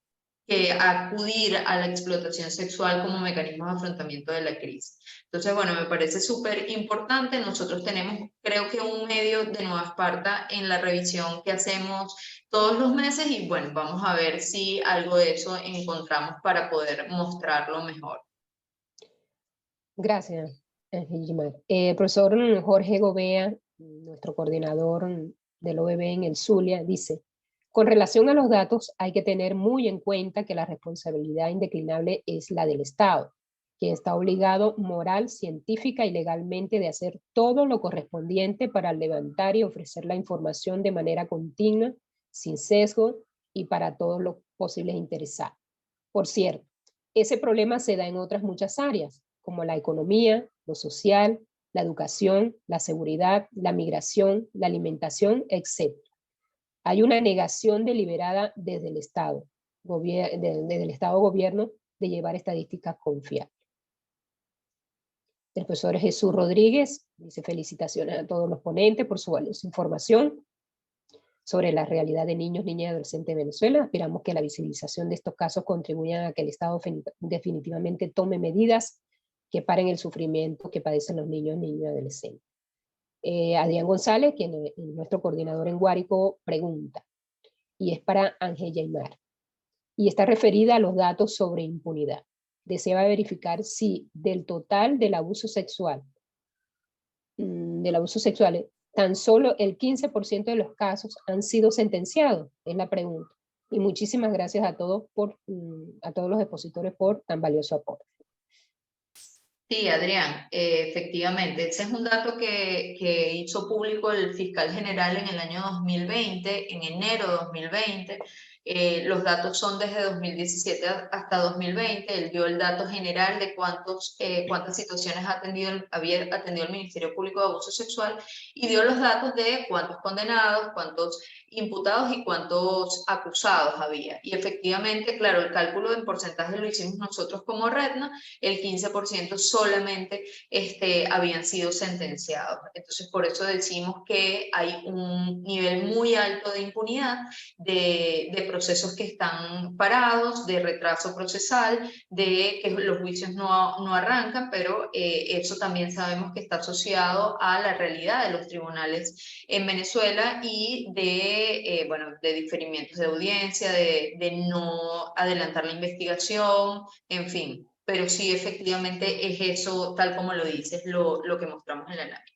acudir a la explotación sexual como mecanismo de afrontamiento de la crisis. Entonces, bueno, me parece súper importante. Nosotros tenemos, creo que un medio de Nueva Esparta en la revisión que hacemos todos los meses y bueno, vamos a ver si algo de eso encontramos para poder mostrarlo mejor. Gracias, Gilmar. Profesor Jorge Gobea, nuestro coordinador del OEB en el Zulia, dice: con relación a los datos, hay que tener muy en cuenta que la responsabilidad indeclinable es la del Estado, quien está obligado moral, científica y legalmente de hacer todo lo correspondiente para levantar y ofrecer la información de manera continua, sin sesgo y para todos los posibles interesados. Por cierto, ese problema se da en otras muchas áreas, como la economía, lo social, la educación, la seguridad, la migración, la alimentación, etc. Hay una negación deliberada desde el Estado, gobierno, de llevar estadísticas confiables. El profesor Jesús Rodríguez dice: felicitaciones a todos los ponentes por su valiosa información sobre la realidad de niños, niñas y adolescentes de Venezuela. Esperamos que la visibilización de estos casos contribuya a que el Estado definitivamente tome medidas que paren el sufrimiento que padecen los niños, niñas y adolescentes. Adrián González, quien es nuestro coordinador en Guárico, pregunta, y es para Ángel Yaimar, y está referida a los datos sobre impunidad. Desea verificar si del total del abuso sexual, tan solo el 15% de los casos han sido sentenciados, es la pregunta. Y muchísimas gracias a todos los expositores por tan valioso aporte. Sí, Adrián, efectivamente, ese es un dato que hizo público el fiscal general en el año 2020, en enero de 2020. Los datos son desde 2017 hasta 2020. Él dio el dato general de cuántas situaciones había atendido el Ministerio Público de Abuso Sexual y dio los datos de cuántos condenados, cuántos imputados y cuántos acusados había. Y efectivamente, claro, el cálculo en porcentaje lo hicimos nosotros como Redna, el 15% solamente habían sido sentenciados. Entonces, por eso decimos que hay un nivel muy alto de impunidad, de procesos que están parados, de retraso procesal, de que los juicios no arrancan, pero eso también sabemos que está asociado a la realidad de los tribunales en Venezuela y de diferimientos de audiencia, de no adelantar la investigación, en fin. Pero sí, efectivamente es eso, tal como lo dices, lo que mostramos en la análisis.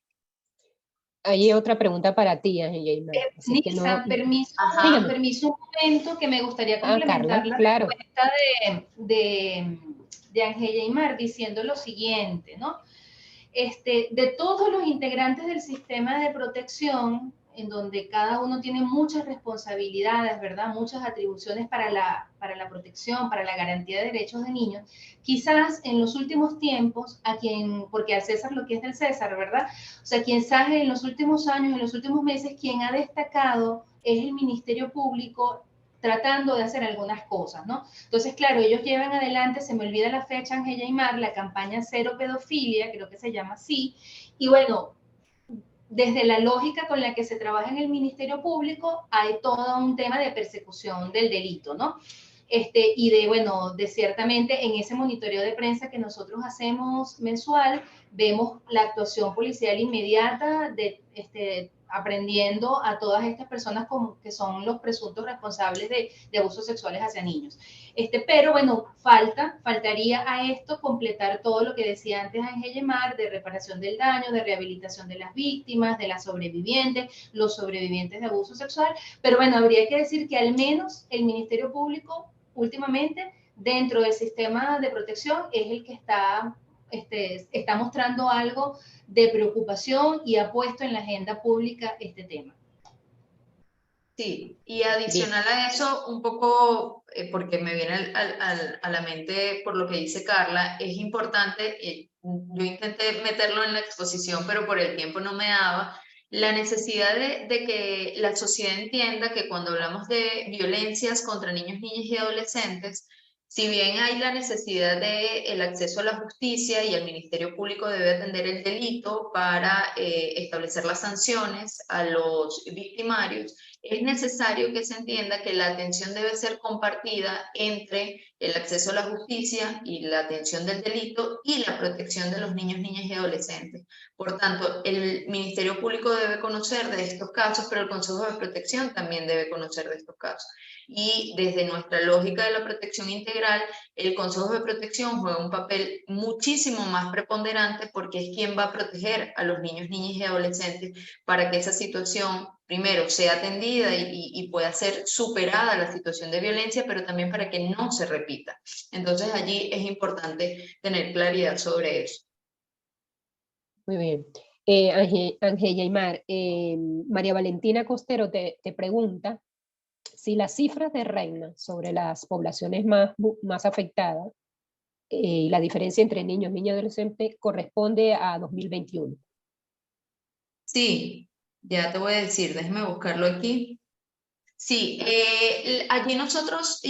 Hay otra pregunta para ti, Yaimar. Nilsa, permiso un momento que me gustaría complementar la respuesta de Ángel Yaimar diciendo lo siguiente, ¿no? De todos los integrantes del sistema de protección, en donde cada uno tiene muchas responsabilidades, ¿verdad? Muchas atribuciones para la protección, para la garantía de derechos de niños. Quizás en los últimos tiempos, porque al César lo que es del César, ¿verdad? O sea, quizás en los últimos años, en los últimos meses, quien ha destacado es el Ministerio Público, tratando de hacer algunas cosas, ¿no? Entonces, claro, ellos llevan adelante, se me olvida la fecha, Ángel Yaimar, la campaña Cero Pedofilia, creo que se llama así, y bueno, desde la lógica con la que se trabaja en el Ministerio Público, hay todo un tema de persecución del delito, ¿no? Y de ciertamente en ese monitoreo de prensa que nosotros hacemos mensual, vemos la actuación policial inmediata aprendiendo a todas estas personas que son los presuntos responsables de abusos sexuales hacia niños. Pero bueno, faltaría a esto completar todo lo que decía antes Ángel Yaimar, de reparación del daño, de rehabilitación de las víctimas, de las sobrevivientes, los sobrevivientes de abuso sexual, pero bueno, habría que decir que al menos el Ministerio Público últimamente dentro del sistema de protección es el que está mostrando algo de preocupación y ha puesto en la agenda pública este tema. Sí, y adicional a eso, un poco, porque me viene a la mente por lo que dice Carla, es importante, yo intenté meterlo en la exposición, pero por el tiempo no me daba, la necesidad de que la sociedad entienda que cuando hablamos de violencias contra niños, niñas y adolescentes, si bien hay la necesidad de el acceso a la justicia y el Ministerio Público debe atender el delito para establecer las sanciones a los victimarios, es necesario que se entienda que la atención debe ser compartida entre el acceso a la justicia y la atención del delito y la protección de los niños, niñas y adolescentes. Por tanto, el Ministerio Público debe conocer de estos casos, pero el Consejo de Protección también debe conocer de estos casos. Y desde nuestra lógica de la protección integral, el Consejo de Protección juega un papel muchísimo más preponderante porque es quien va a proteger a los niños, niñas y adolescentes para que esa situación, primero, sea atendida y pueda ser superada la situación de violencia, pero también para que no se repita. Entonces allí es importante tener claridad sobre eso. Muy bien. Ángel Yaimar, María Valentina Costero te pregunta si las cifras de Reina sobre las poblaciones más afectadas y la diferencia entre niños, niñas y adolescentes corresponde a 2021. Sí, ya te voy a decir, déjame buscarlo aquí. Sí, allí nosotros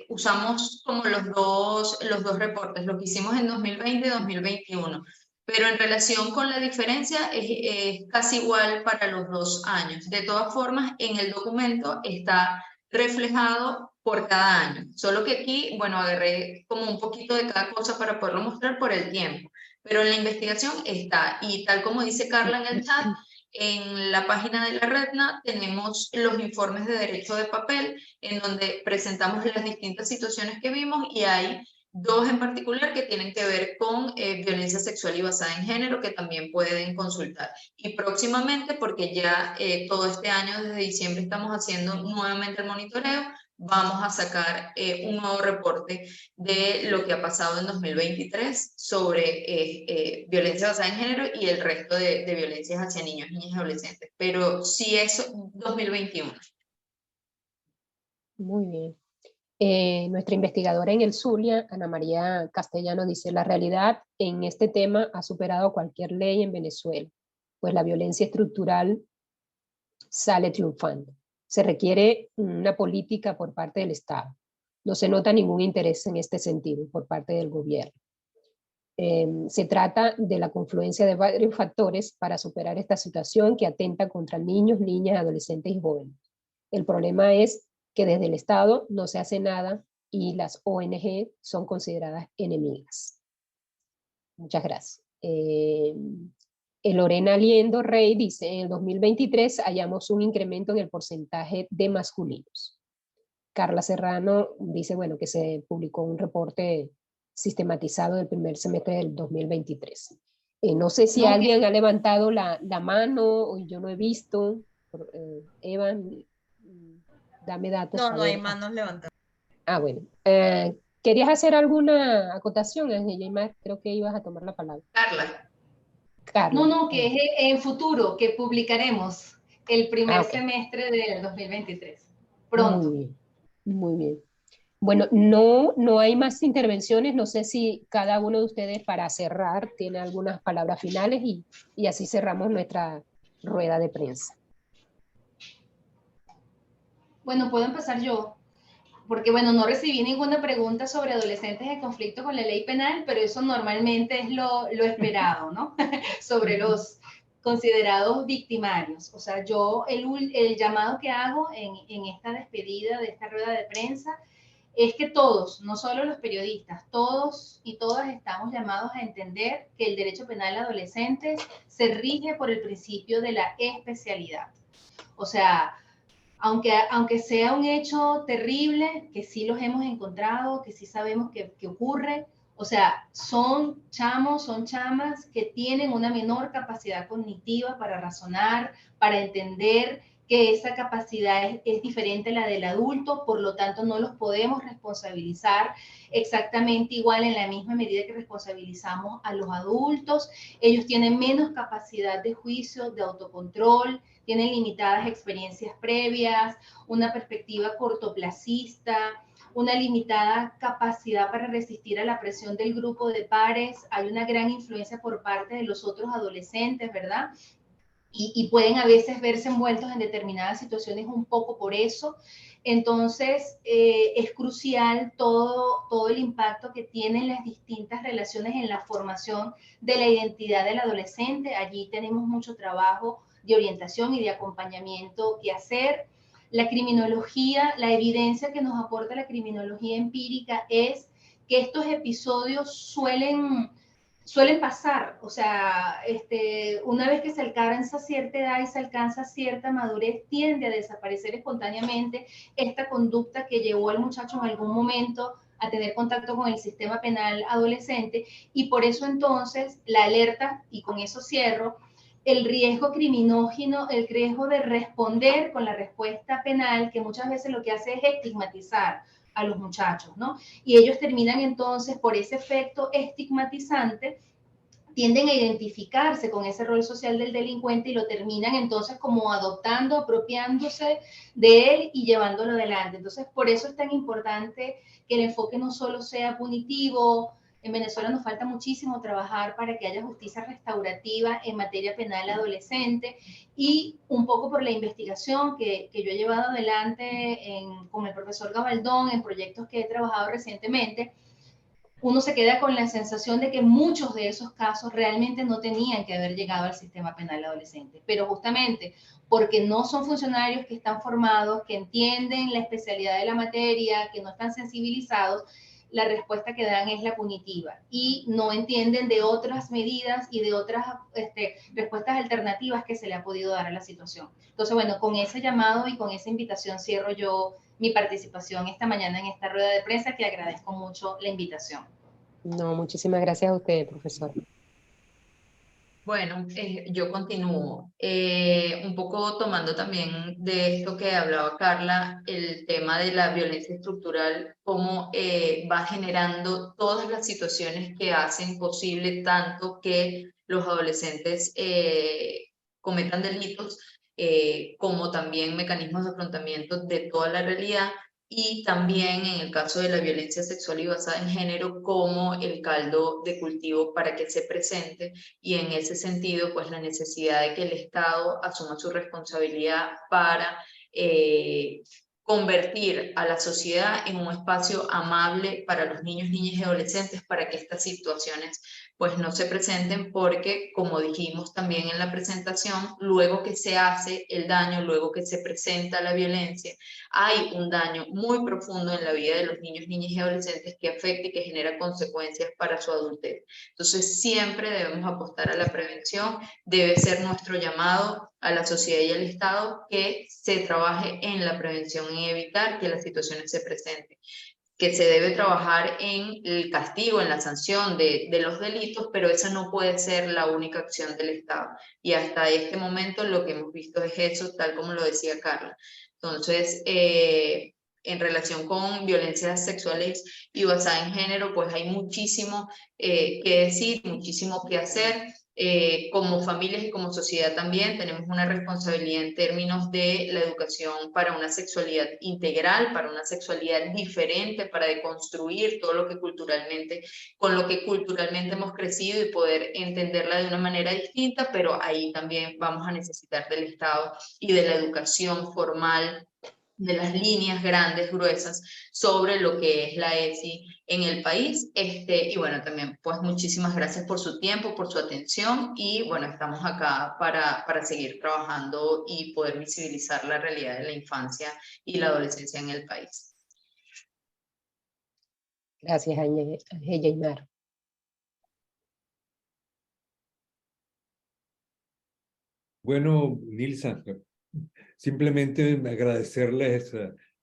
usamos como los dos reportes, lo que hicimos en 2020 y 2021, pero en relación con la diferencia es casi igual para los 2 años. De todas formas, en el documento está reflejado por cada año, solo que aquí, bueno, agarré como un poquito de cada cosa para poderlo mostrar por el tiempo, pero en la investigación está, y tal como dice Carla en el chat, en la página de la REDNA tenemos los informes de derecho de papel en donde presentamos las distintas situaciones que vimos y hay 2 en particular que tienen que ver con violencia sexual y basada en género que también pueden consultar. Y próximamente, porque ya todo este año desde diciembre estamos haciendo nuevamente el monitoreo, vamos a sacar un nuevo reporte de lo que ha pasado en 2023 sobre violencia basada en género y el resto de violencias hacia niños, niñas y adolescentes. Pero sí es 2021. Muy bien. Nuestra investigadora en el Zulia, Ana María Castellano, dice: la realidad en este tema ha superado cualquier ley en Venezuela, pues la violencia estructural sale triunfando. Se requiere una política por parte del Estado. No se nota ningún interés en este sentido por parte del gobierno. Se trata de la confluencia de varios factores para superar esta situación que atenta contra niños, niñas, adolescentes y jóvenes. El problema es que desde el Estado no se hace nada y las ONG son consideradas enemigas. Muchas gracias. Lorena Liendo Rey dice: en el 2023 hallamos un incremento en el porcentaje de masculinos. Carla Serrano dice, bueno, que se publicó un reporte sistematizado del primer semestre del 2023. No sé si alguien ha levantado la mano o yo no he visto. Eva, dame datos. No, no hay manos levantadas. Ah, bueno. ¿Querías hacer alguna acotación, Yaimar? Creo que ibas a tomar la palabra. Carla. No, que es en futuro, que publicaremos el primer semestre del 2023. Pronto. Muy bien, muy bien. Bueno, no hay más intervenciones. No sé si cada uno de ustedes, para cerrar, tiene algunas palabras finales y así cerramos nuestra rueda de prensa. Bueno, puedo empezar yo, porque bueno, no recibí ninguna pregunta sobre adolescentes en conflicto con la ley penal, pero eso normalmente es lo esperado, ¿no? Sobre los considerados victimarios. O sea, yo el llamado que hago en esta despedida de esta rueda de prensa es que todos, no solo los periodistas, todos y todas estamos llamados a entender que el derecho penal adolescente se rige por el principio de la especialidad. O sea, aunque sea un hecho terrible, que sí los hemos encontrado, que sí sabemos que ocurre, o sea, son chamos, son chamas que tienen una menor capacidad cognitiva para razonar, para entender que esa capacidad es diferente a la del adulto, por lo tanto no los podemos responsabilizar exactamente igual en la misma medida que responsabilizamos a los adultos. Ellos tienen menos capacidad de juicio, de autocontrol, tienen limitadas experiencias previas, una perspectiva cortoplacista, una limitada capacidad para resistir a la presión del grupo de pares, hay una gran influencia por parte de los otros adolescentes, ¿verdad? Y pueden a veces verse envueltos en determinadas situaciones un poco por eso. Entonces, es crucial todo el impacto que tienen las distintas relaciones en la formación de la identidad del adolescente. Allí tenemos mucho trabajo de orientación y de acompañamiento que hacer. La criminología, la evidencia que nos aporta la criminología empírica es que estos episodios suelen pasar, o sea, una vez que se alcanza cierta edad y se alcanza cierta madurez, tiende a desaparecer espontáneamente esta conducta que llevó al muchacho en algún momento a tener contacto con el sistema penal adolescente, y por eso entonces la alerta, y con eso cierro, el riesgo criminógeno, el riesgo de responder con la respuesta penal, que muchas veces lo que hace es estigmatizar a los muchachos, ¿no? Y ellos terminan entonces, por ese efecto estigmatizante, tienden a identificarse con ese rol social del delincuente y lo terminan entonces como adoptando, apropiándose de él y llevándolo adelante. Entonces, por eso es tan importante que el enfoque no solo sea punitivo. En Venezuela nos falta muchísimo trabajar para que haya justicia restaurativa en materia penal adolescente, y un poco por la investigación que yo he llevado adelante con el profesor Gabaldón en proyectos que he trabajado recientemente. Uno se queda con la sensación de que muchos de esos casos realmente no tenían que haber llegado al sistema penal adolescente, pero justamente porque no son funcionarios que están formados, que entienden la especialidad de la materia, que no están sensibilizados, la respuesta que dan es la punitiva y no entienden de otras medidas y de otras respuestas alternativas que se le ha podido dar a la situación. Entonces, bueno, con ese llamado y con esa invitación cierro yo mi participación esta mañana en esta rueda de prensa, que agradezco mucho la invitación. No, muchísimas gracias a usted, profesor. Bueno, yo continúo. Un poco tomando también de esto que hablaba Carla, el tema de la violencia estructural, cómo va generando todas las situaciones que hacen posible tanto que los adolescentes cometan delitos, como también mecanismos de afrontamiento de toda la realidad. Y también en el caso de la violencia sexual y basada en género, como el caldo de cultivo para que se presente, y en ese sentido, pues la necesidad de que el Estado asuma su responsabilidad para convertir a la sociedad en un espacio amable para los niños, niñas y adolescentes, para que estas situaciones pues no se presenten, porque como dijimos también en la presentación, luego que se hace el daño, luego que se presenta la violencia, hay un daño muy profundo en la vida de los niños, niñas y adolescentes que afecta y que genera consecuencias para su adultez. Entonces siempre debemos apostar a la prevención, debe ser nuestro llamado a la sociedad y al Estado que se trabaje en la prevención y evitar que las situaciones se presenten, que se debe trabajar en el castigo, en la sanción de los delitos, pero esa no puede ser la única acción del Estado. Y hasta este momento lo que hemos visto es eso, tal como lo decía Carla. Entonces, en relación con violencias sexuales y basadas en género, pues hay muchísimo que decir, muchísimo que hacer. Como familias y como sociedad también tenemos una responsabilidad en términos de la educación para una sexualidad integral, para una sexualidad diferente, para deconstruir todo lo que con lo que culturalmente hemos crecido y poder entenderla de una manera distinta, pero ahí también vamos a necesitar del Estado y de la educación formal, de las líneas grandes, gruesas, sobre lo que es la ESI en el país. Y bueno, también pues muchísimas gracias por su tiempo, por su atención, y bueno, estamos acá para seguir trabajando y poder visibilizar la realidad de la infancia y la adolescencia en el país. Gracias, Aymar. Bueno, Nilsa, simplemente agradecerles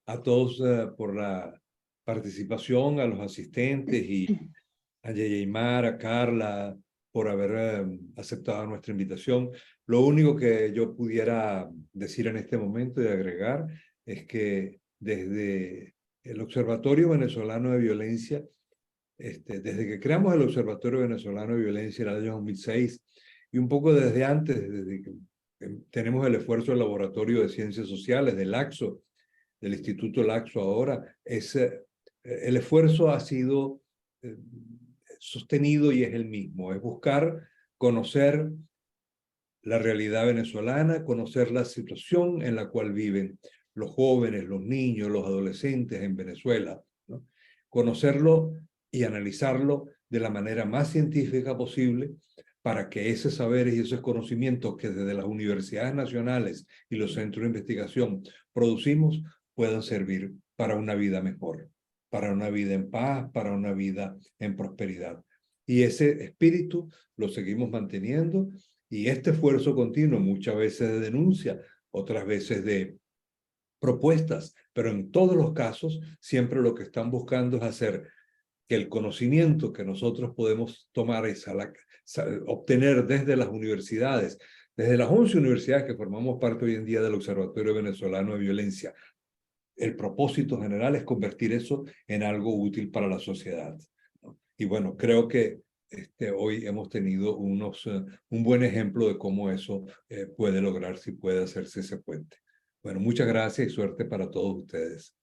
a todos por la participación, a los asistentes y a Aymar, a Carla, por haber aceptado nuestra invitación. Lo único que yo pudiera decir en este momento y agregar es que desde el Observatorio Venezolano de Violencia, desde que creamos el Observatorio Venezolano de Violencia en el año 2006, y un poco desde antes, desde que tenemos el esfuerzo del Laboratorio de Ciencias Sociales, del LACSO, del Instituto LACSO ahora. El esfuerzo ha sido sostenido y es el mismo, es buscar conocer la realidad venezolana, conocer la situación en la cual viven los jóvenes, los niños, los adolescentes en Venezuela, ¿no? Conocerlo y analizarlo de la manera más científica posible para que esos saberes y esos conocimientos que desde las universidades nacionales y los centros de investigación producimos puedan servir para una vida mejor, para una vida en paz, para una vida en prosperidad. Y ese espíritu lo seguimos manteniendo, y este esfuerzo continuo, muchas veces de denuncia, otras veces de propuestas, pero en todos los casos siempre lo que están buscando es hacer que el conocimiento que nosotros podemos tomar es obtener desde las universidades, desde las 11 universidades que formamos parte hoy en día del Observatorio Venezolano de Violencia. El propósito general es convertir eso en algo útil para la sociedad, ¿no? Y bueno, creo que hoy hemos tenido un buen ejemplo de cómo eso puede lograrse y puede hacerse ese puente. Bueno, muchas gracias y suerte para todos ustedes.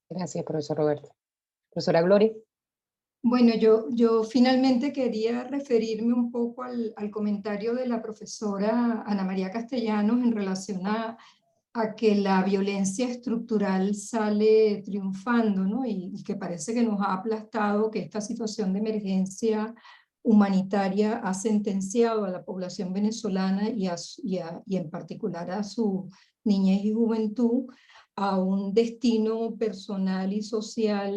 Gracias, profesor Roberto. Profesora Gloria. Bueno, yo finalmente quería referirme un poco al comentario de la profesora Ana María Castellanos en relación a que la violencia estructural sale triunfando, ¿no? Y que parece que nos ha aplastado, que esta situación de emergencia humanitaria ha sentenciado a la población venezolana y en particular a su niñez y juventud a un destino personal y social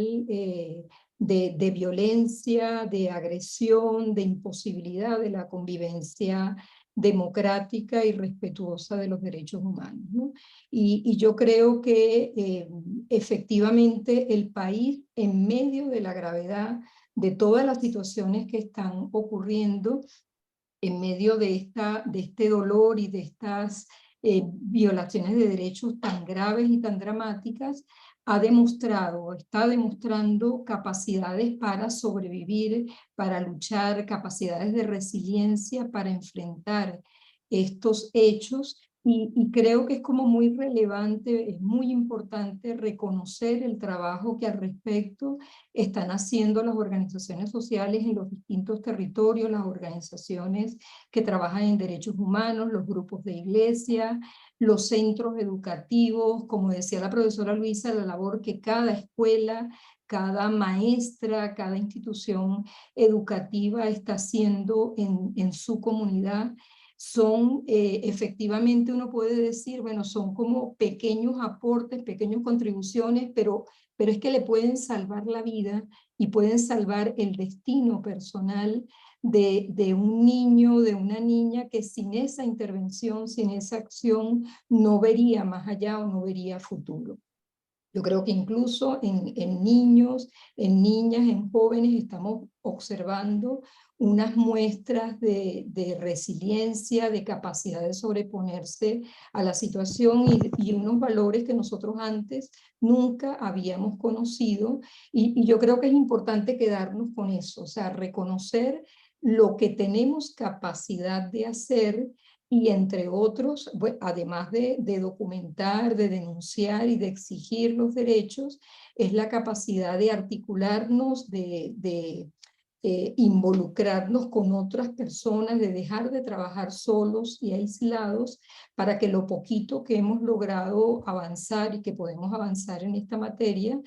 de violencia, de agresión, de imposibilidad de la convivencia democrática y respetuosa de los derechos humanos, ¿no? Y yo creo que efectivamente el país, en medio de la gravedad de todas las situaciones que están ocurriendo, en medio de este dolor y de estas violaciones de derechos tan graves y tan dramáticas, está demostrando capacidades para sobrevivir, para luchar, capacidades de resiliencia para enfrentar estos hechos. Y creo que es como muy relevante, es muy importante reconocer el trabajo que al respecto están haciendo las organizaciones sociales en los distintos territorios, las organizaciones que trabajan en derechos humanos, los grupos de iglesia, los centros educativos, como decía la profesora Luisa, la labor que cada escuela, cada maestra, cada institución educativa está haciendo en su comunidad. Son efectivamente, uno puede decir, bueno, son como pequeños aportes, pequeñas contribuciones, pero es que le pueden salvar la vida y pueden salvar el destino personal de un niño, de una niña que sin esa intervención, sin esa acción, no vería más allá o no vería futuro. Yo creo que incluso en niños, en niñas, en jóvenes estamos observando unas muestras de resiliencia, de capacidad de sobreponerse a la situación y unos valores que nosotros antes nunca habíamos conocido. Y yo creo que es importante quedarnos con eso, o sea, reconocer lo que tenemos capacidad de hacer. Y entre otros, además de documentar, de denunciar y de exigir los derechos, es la capacidad de articularnos, de involucrarnos con otras personas, de dejar de trabajar solos y aislados para que lo poquito que hemos logrado avanzar y que podemos avanzar en esta materia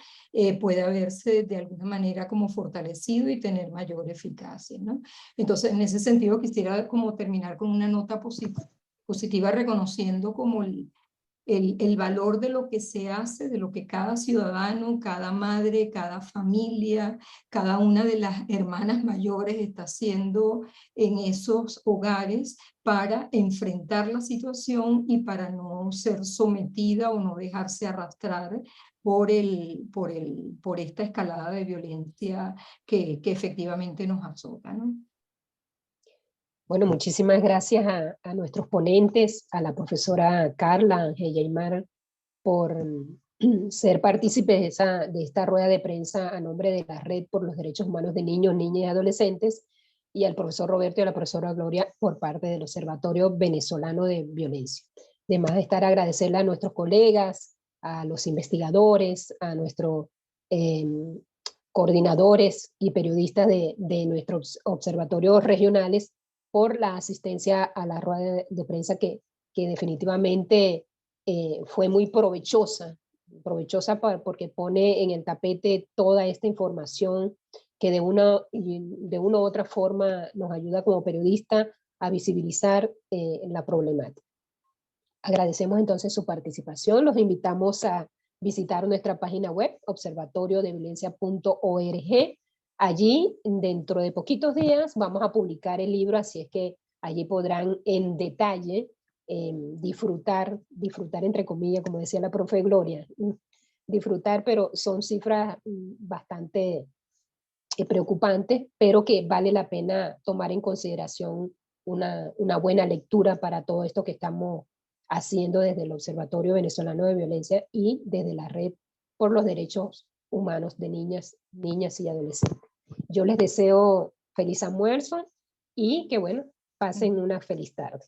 pueda verse de alguna manera como fortalecido y tener mayor eficacia, ¿no? Entonces, en ese sentido, quisiera como terminar con una nota positiva reconociendo como el valor de lo que se hace, de lo que cada ciudadano, cada madre, cada familia, cada una de las hermanas mayores está haciendo en esos hogares para enfrentar la situación y para no ser sometida o no dejarse arrastrar por esta escalada de violencia que efectivamente nos azota, ¿no? Bueno, muchísimas gracias a nuestros ponentes, a la profesora Carla Ángel Aymar, por ser partícipes de esta rueda de prensa a nombre de la Red por los Derechos Humanos de Niños, Niñas y Adolescentes, y al profesor Roberto y a la profesora Gloria por parte del Observatorio Venezolano de Violencia. Además de estar agradecerle a nuestros colegas, a los investigadores, a nuestros coordinadores y periodistas de nuestros observatorios regionales por la asistencia a la rueda de prensa que definitivamente fue muy provechosa porque pone en el tapete toda esta información que de una u otra forma nos ayuda como periodistas a visibilizar la problemática. Agradecemos entonces su participación, los invitamos a visitar nuestra página web, observatorio-de-violencia.org. Allí, dentro de poquitos días, vamos a publicar el libro, así es que allí podrán en detalle disfrutar entre comillas, como decía la profe Gloria, disfrutar, pero son cifras bastante preocupantes, pero que vale la pena tomar en consideración una buena lectura para todo esto que estamos haciendo desde el Observatorio Venezolano de Violencia y desde la Red por los Derechos Humanos de Niñas y Adolescentes. Yo les deseo feliz almuerzo y que, bueno, pasen una feliz tarde.